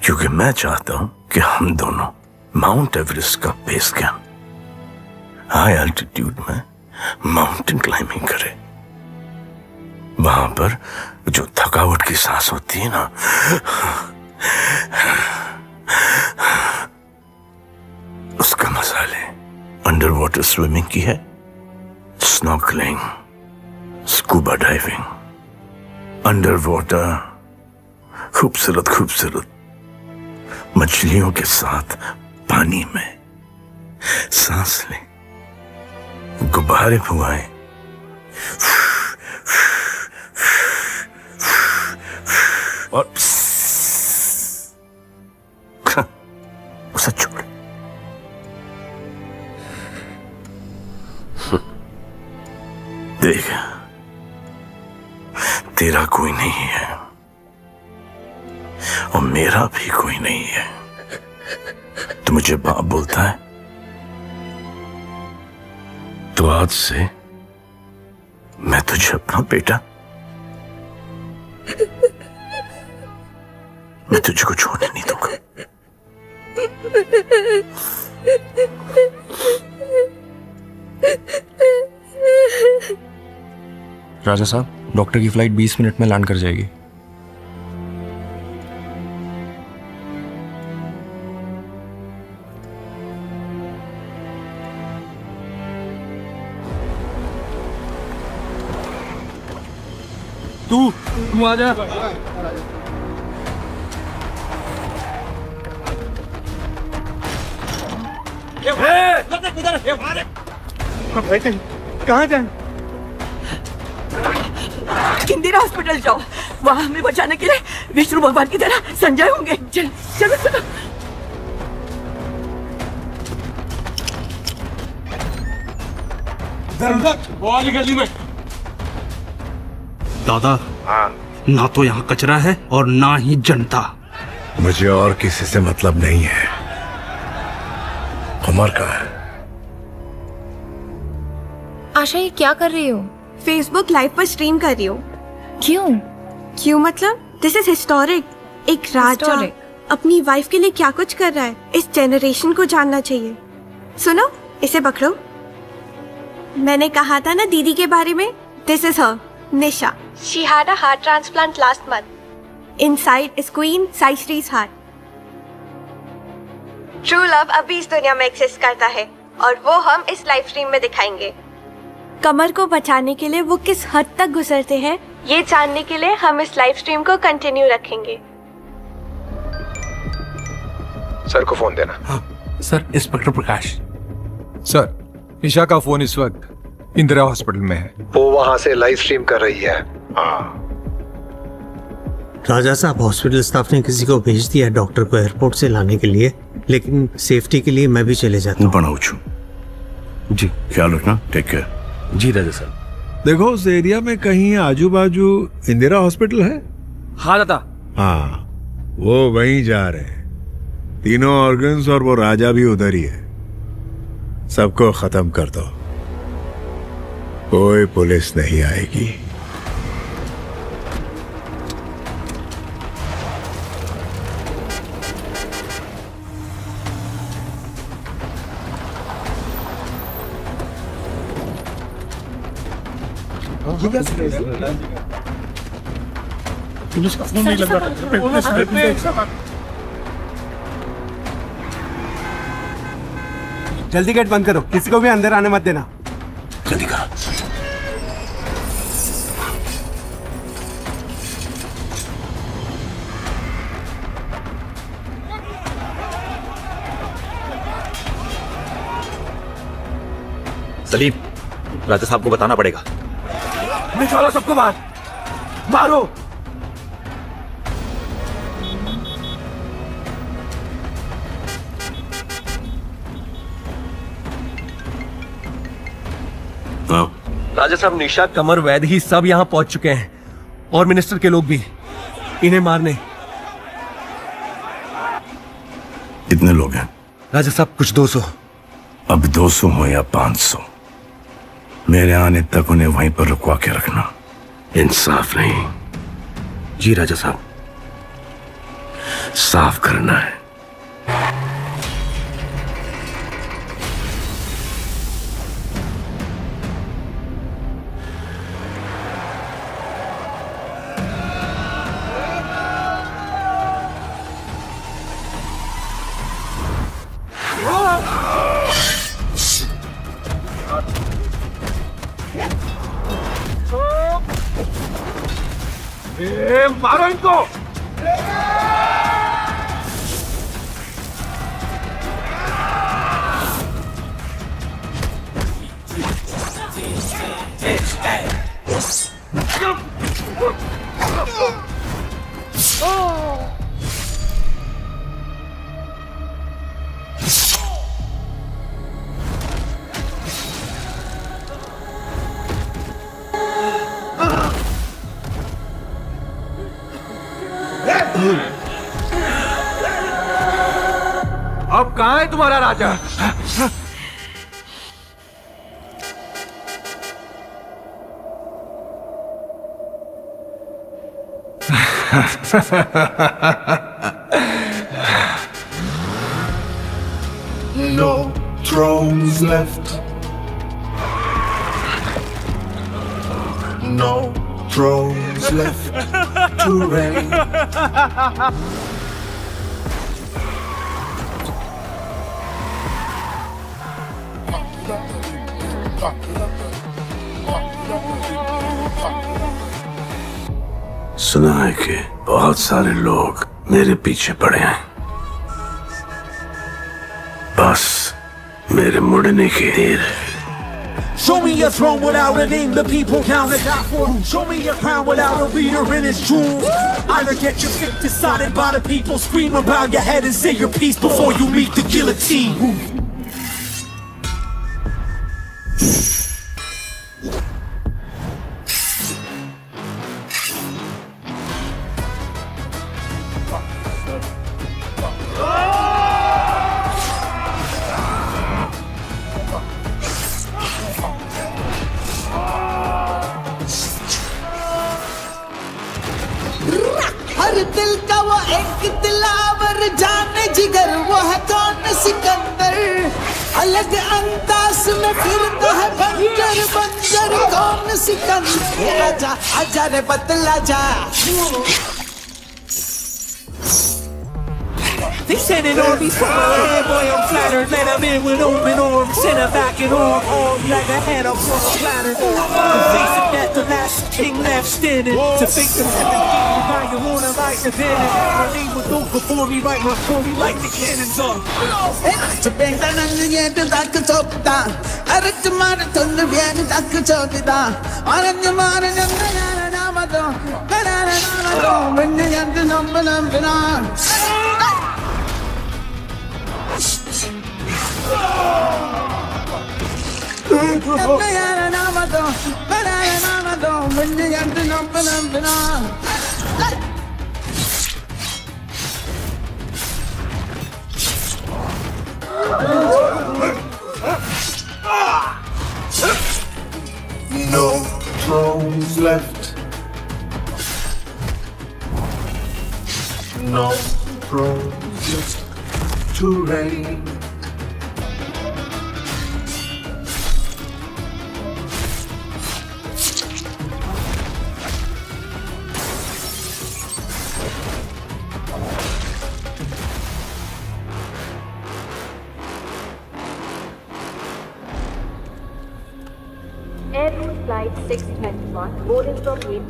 क्योंकि मैं चाहता हूं कि हम दोनों माउंट एवरेस्ट का बेस कैंप हाई एल्टीट्यूड में माउंटेन क्लाइंबिंग करें। वहां पर जो थकावट की सांस होती है ना, उसका मजा ले। अंडर वाटर स्विमिंग की है, snorkelling, scuba diving, under water खूबसूरत खूबसूरत मछलियों के साथ पानी में सांस ले, गुब्बारे फुआए, और उसे छोड़। देख, तेरा कोई नहीं है और मेरा भी कोई नहीं है। तू मुझे बाप बोलता है तो आज से मैं तुझे अपना बेटा, मैं तुझको छोड़ने नहीं दूंगा। राजा साहब, डॉक्टर की फ्लाइट 20 मिनट में लैंड कर जाएगी। तू आ जा। कहाँ जाए? इंदिरा हॉस्पिटल जाओ, वहाँ हमें बचाने के लिए विष्णु भगवान की तरह संजय होंगे। चल चलो चलो। गली में दादा, ना तो यहाँ कचरा है और ना ही जनता। मुझे और किसी से मतलब नहीं है। कमर कहाँ है? आशा, ये क्या कर रही हो? फेसबुक लाइव पर स्ट्रीम कर रही हो। क्यों मतलब? This is historic. एक राजा अपनी वाइफ के लिए क्या कुछ कर रहा है, इस जनरेशन को जानना चाहिए। सुनो, इसे पकड़ो। मैंने कहा था ना दीदी के बारे में। This is her, Nisha. She had a heart transplant last month. Inside is queen Saishree's heart. True love अभी इस दुनिया में एक्सिस्ट करता है और वो हम इस लाइव स्ट्रीम में दिखाएंगे। कमर को बचाने के लिए वो किस हद तक गुजरते हैं, ये जानने के लिए हम इस लाइव स्ट्रीम को कंटिन्यू रखेंगे। सर को फोन देना। हाँ सर, इंस्पेक्टर प्रकाश। सर, निशा का फोन इस वक्त इंदिरा हॉस्पिटल में है। वो वहां से लाइव स्ट्रीम कर रही है। राजा साहब, हॉस्पिटल स्टाफ ने किसी को भेज दिया है डॉक्टर को एयरपोर्ट से लाने के लिए, लेकिन सेफ्टी के लिए मैं भी चले जाता हूँ। जी, ख्याल रखना। Take care. जी राजा साहब। देखो, उस एरिया में कहीं आजू बाजू इंदिरा हॉस्पिटल है? हाँ दादा। हाँ, वो वहीं जा रहे हैं। तीनों ऑर्गन्स और वो राजा भी उधर ही है। सबको खत्म कर दो, कोई पुलिस नहीं आएगी। पुलिस का फोन नहीं लग रहा। जल्दी गेट बंद करो, किसी को भी अंदर आने मत देना। जल्दी करो। सलीम, राजा साहब को बताना पड़ेगा। निकालो सबको बाहर, मारो। राजा साहब, निशा, कमर, वैद ही सब यहाँ पहुंच चुके हैं और मिनिस्टर के लोग भी इन्हें मारने। कितने लोग हैं? राजा साहब, कुछ 200। अब 200 हो या 500, मेरे आने तक उन्हें वहीं पर रुकवा के रखना। इंसाफ नहीं। जी राजा साहब। साफ करना है। मारो इनको। अब कहाँ है तुम्हारा राजा? No thrones left. No thrones left to reign. सुना है कि बहुत सारे लोग मेरे पीछे पड़े हैं, बस मेरे मुड़ने की देर है। Show me your throne without a name, the people count it out for. Show me your crown without a leader in its jewels. Either get your fate decided by the people, scream about your head and say your piece before you meet the guillotine. हर दिल का वो एक दिलावर जाने जिगर वो है कौन सिकंदर अलग अंदाज में फिरता है बंजर बंजर कौन सिकंदर आजा आजा रे बतला जा They said it all before my head, boy, I'm flattered. Let them in with open arms, send her back and arm like a head up on a platter. Facing death, the last king left standing. To face the 7th king, how you wanna like the venom. My name was old before me, right my story like the cannons up. To bang the nanga yet, the dark chopta. Aratamara to the bien, the dark chopita. Aranamara and the Namado, Banana, when you get the number. No thrones left. No thrones left to reign.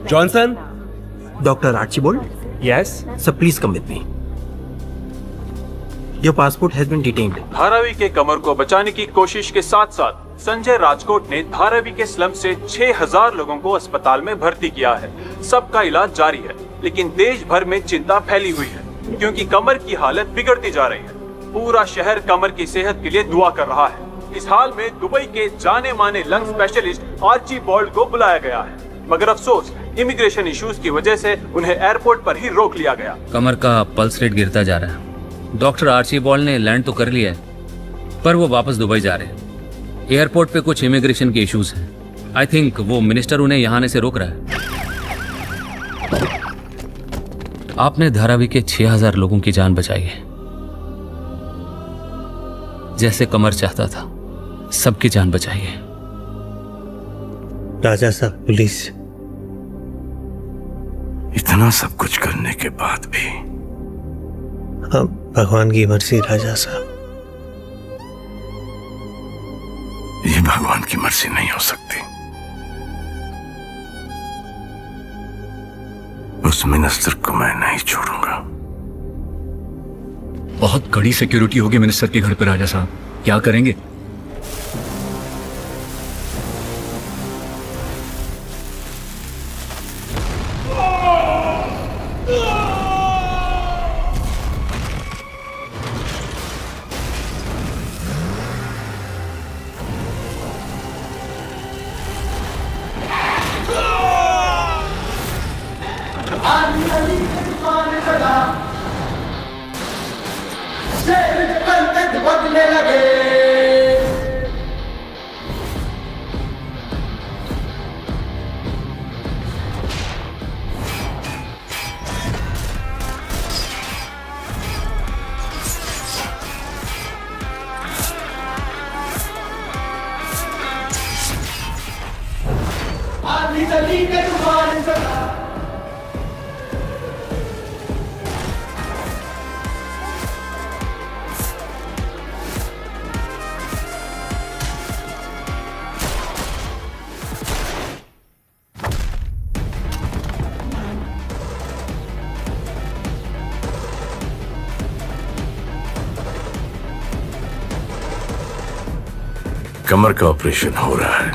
Johnson? Dr. Archibald? Yes? Sir, please come with me. Your passport has been detained. Dharavi के कमर को बचाने की कोशिश के साथ साथ संजय राजकोट ने धारावी के स्लम से 6000 लोगों को अस्पताल में भर्ती किया है। सबका इलाज जारी है, लेकिन देश भर में चिंता फैली हुई है क्योंकि कमर की हालत बिगड़ती जा रही है। पूरा शहर कमर की सेहत के लिए दुआ कर रहा है। इस हाल में दुबई के जाने माने लंग स्पेशलिस्ट आर्चीबाल्ड को बुलाया गया है, मगर अफसोस इमिग्रेशन इश्यूज की वजह से उन्हें एयरपोर्ट पर ही रोक लिया गया। कमर का पल्स रेट गिरता जा रहा है। डॉक्टर आर्चीबाल्ड ने लैंड तो कर लिया है, पर वो वापस दुबई जा रहे हैं। एयरपोर्ट पे कुछ इमिग्रेशन के इश्यूज हैं। आई थिंक वो मिनिस्टर उन्हें यहाँ आने से रोक रहा है। आपने धारावी के 6000 लोगों की जान बचाई है, जैसे कमर चाहता था। सबकी जान बचाइए। राजा साहब प्लीज। इतना सब कुछ करने के बाद भी हाँ, भगवान की मर्जी राजा साहब। ये भगवान की मर्जी नहीं हो सकती। उस मिनिस्टर को मैं नहीं छोड़ूंगा। बहुत कड़ी सिक्योरिटी होगी मिनिस्टर के घर पर राजा साहब, क्या करेंगे? कमर का ऑपरेशन हो रहा है।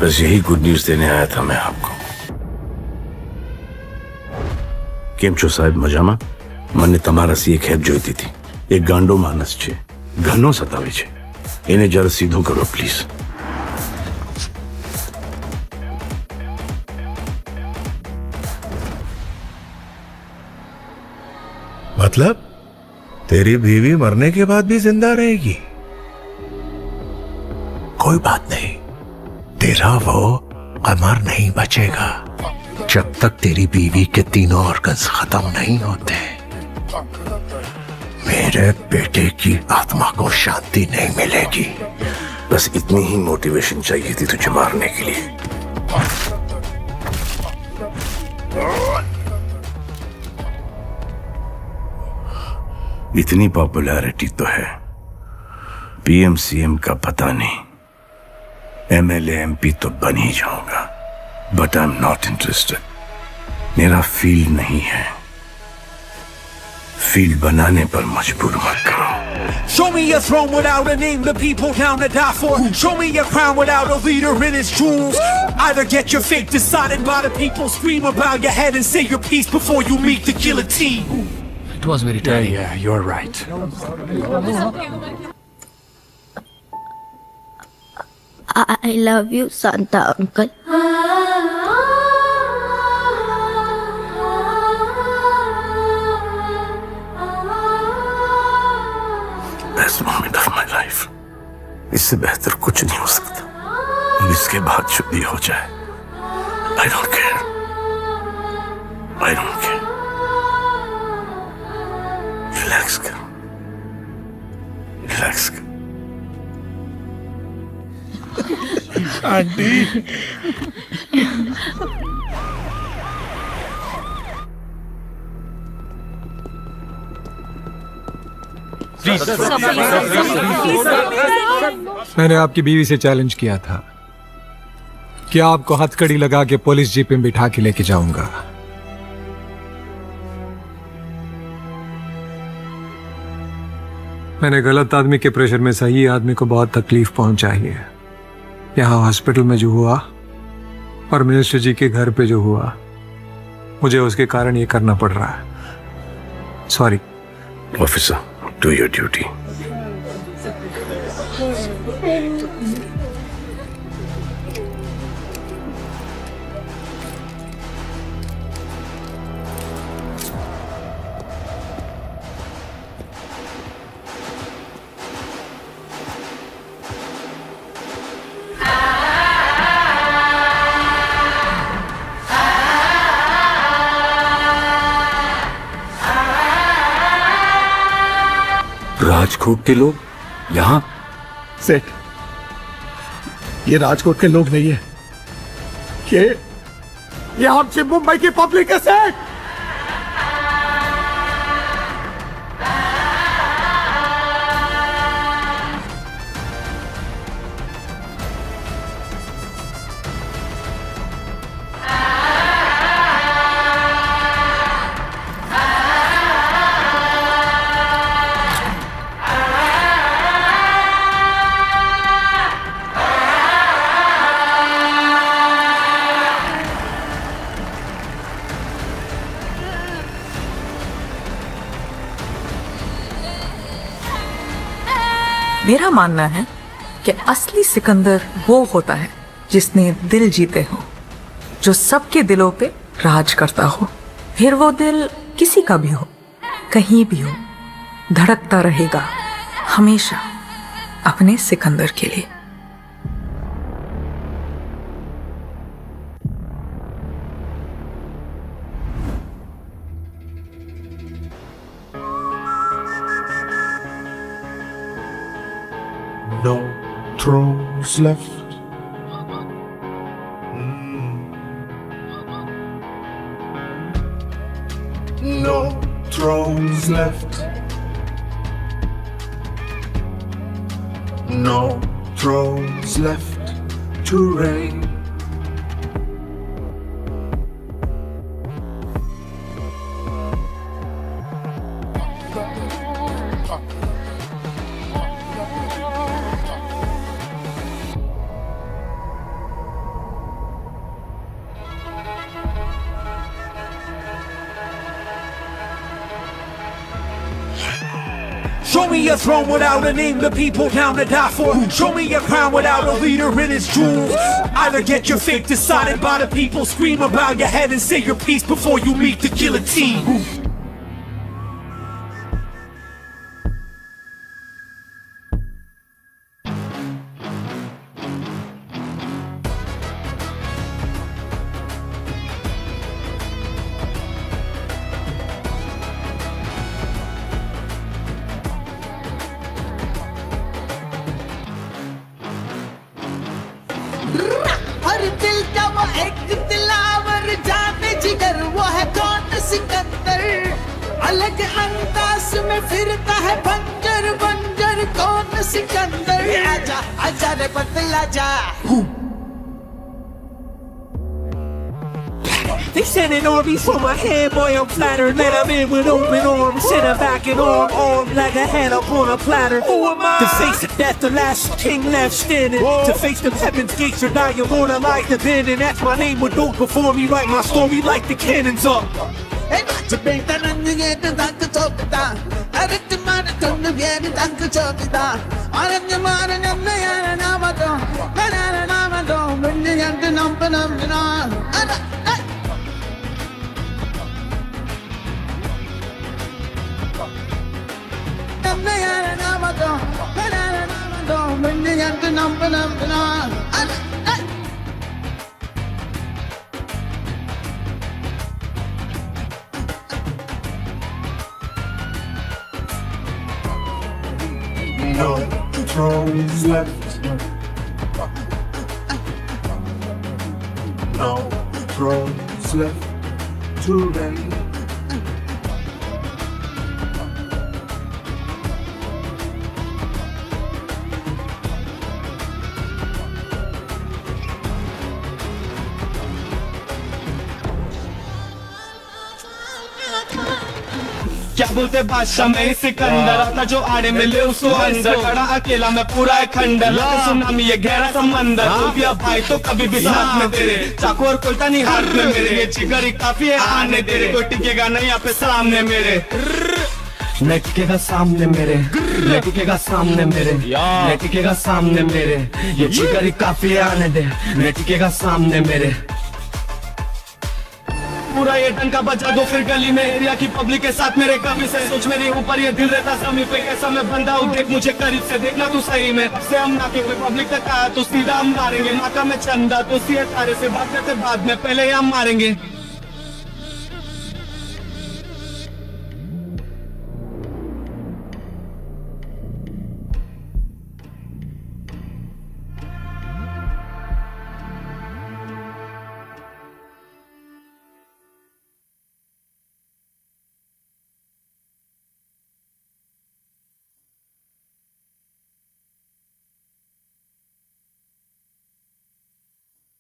बस यही गुड न्यूज देने आया था मैं आपको। કેમ છો સાહેબ? મજામાં? મને તમારા સી એક હેલ્પ જોઈતી હતી। એક ગાંડો માણસ છે, ઘણો સતાવે છે, એને જરા સીધો કરો પ્લીઝ। मतलब तेरी बीवी मरने के बाद भी जिंदा रहेगी? कोई बात नहीं, तेरा वो अमर नहीं बचेगा जब तक तेरी बीवी के तीनों ऑर्गन्स खत्म नहीं होते। मेरे बेटे की आत्मा को शांति नहीं मिलेगी। बस इतनी ही मोटिवेशन चाहिए थी तुझे मारने के लिए। इतनी पॉपुलैरिटी तो है, पीएम सीएम का पता नहीं, एमएलए एमपी तो बन ही जाऊंगा, but I am not interested. मेरा फील्ड नहीं है, फील्ड बनाने पर मजबूर मत करो। Show me a throne without a name, the people down to die for. Show me a crown without a leader in its jewels. Either get your fate decided by the people, scream about your head and say your piece before you meet the guillotine. It was very tiring. Yeah, you're right. I love you, Santa uncle. Best moment of my life. इससे बेहतर कुछ नहीं हो सकता। इसके बाद जो भी हो जाए, I don't care, I don't care. Relax कर, रिलैक्स कर। आंटी मैंने आपकी बीवी से चैलेंज किया था कि आपको हथकड़ी लगा के पुलिस जीप में बिठा के लेके जाऊंगा। मैंने गलत आदमी के प्रेशर में सही आदमी को बहुत तकलीफ पहुंचाई है। यहाँ हॉस्पिटल में जो हुआ और मिनिस्टर जी के घर पे जो हुआ, मुझे उसके कारण ये करना पड़ रहा है। Sorry officer, do your duty. Rajkot के लोग यहाँ? सेठ, ये राजकोट के लोग नहीं है, ये हमसे मुंबई की पब्लिक है सेठ। मेरा मानना है कि असली सिकंदर वो होता है जिसने दिल जीते हो, जो सबके दिलों पे राज करता हो। फिर वो दिल किसी का भी हो, कहीं भी हो, धड़कता रहेगा हमेशा अपने सिकंदर के लिए। No thrones left. No thrones left. No thrones left to reign. Show me a throne without a name, the people down to die for. Show me a crown without a leader in its jewels. Either get your fate decided by the people, scream about your head and say your piece before you meet the guillotine. हर दिल का वो एक दिलावर जाने जिगर वो है कौन सिकंदर अलग अंदाज में फिरता है बंजर बंजर कौन सिकंदर आजा आजा रे बदला जा They sending armies for my head, boy, I'm flattered. Let them in with open arms, send them back and arm like a head up on a platter. Who am I? To face of death, the last king left standing. Whoa. To face the heaven's gates, or die, you're gonna like the bend. And that's my name, with those before me, write my story like the cannons up. No thrones left. No thrones left to reign. क्या बोलते बादशाह में सिकंदर आता जो आड़े मिले उसको अंदर खड़ा अकेला मैं पूरा है खंडर सुनामी ये गहरा समंदर तू भी अब भाई तो कभी भी साथ में तेरे चाकू और कोयता नहीं हाथ में मेरे ये जिगर ही काफी है आने तेरे कोई टिकेगा नहीं यहाँ पे सामने मेरे न टिकेगा सामने मेरे न टिकेगा सामने मेरे न टिकेगा सामने मेरे ये जिगर ही काफी है आने दे न टिकेगा सामने मेरे पूरा ये डंका बजा दो फिर गली में एरिया की पब्लिक के साथ मेरे कभी से सोच मेरे ऊपर ये दिल रहता समी पे कैसा मैं बंदा हूँ देख मुझे करीब से देखना तू सही में से हम ना के पब्लिक तक आया तो सीधा हम मारेंगे नाका में चंदा तो सी तारे से बात करते बाद में पहले हम मारेंगे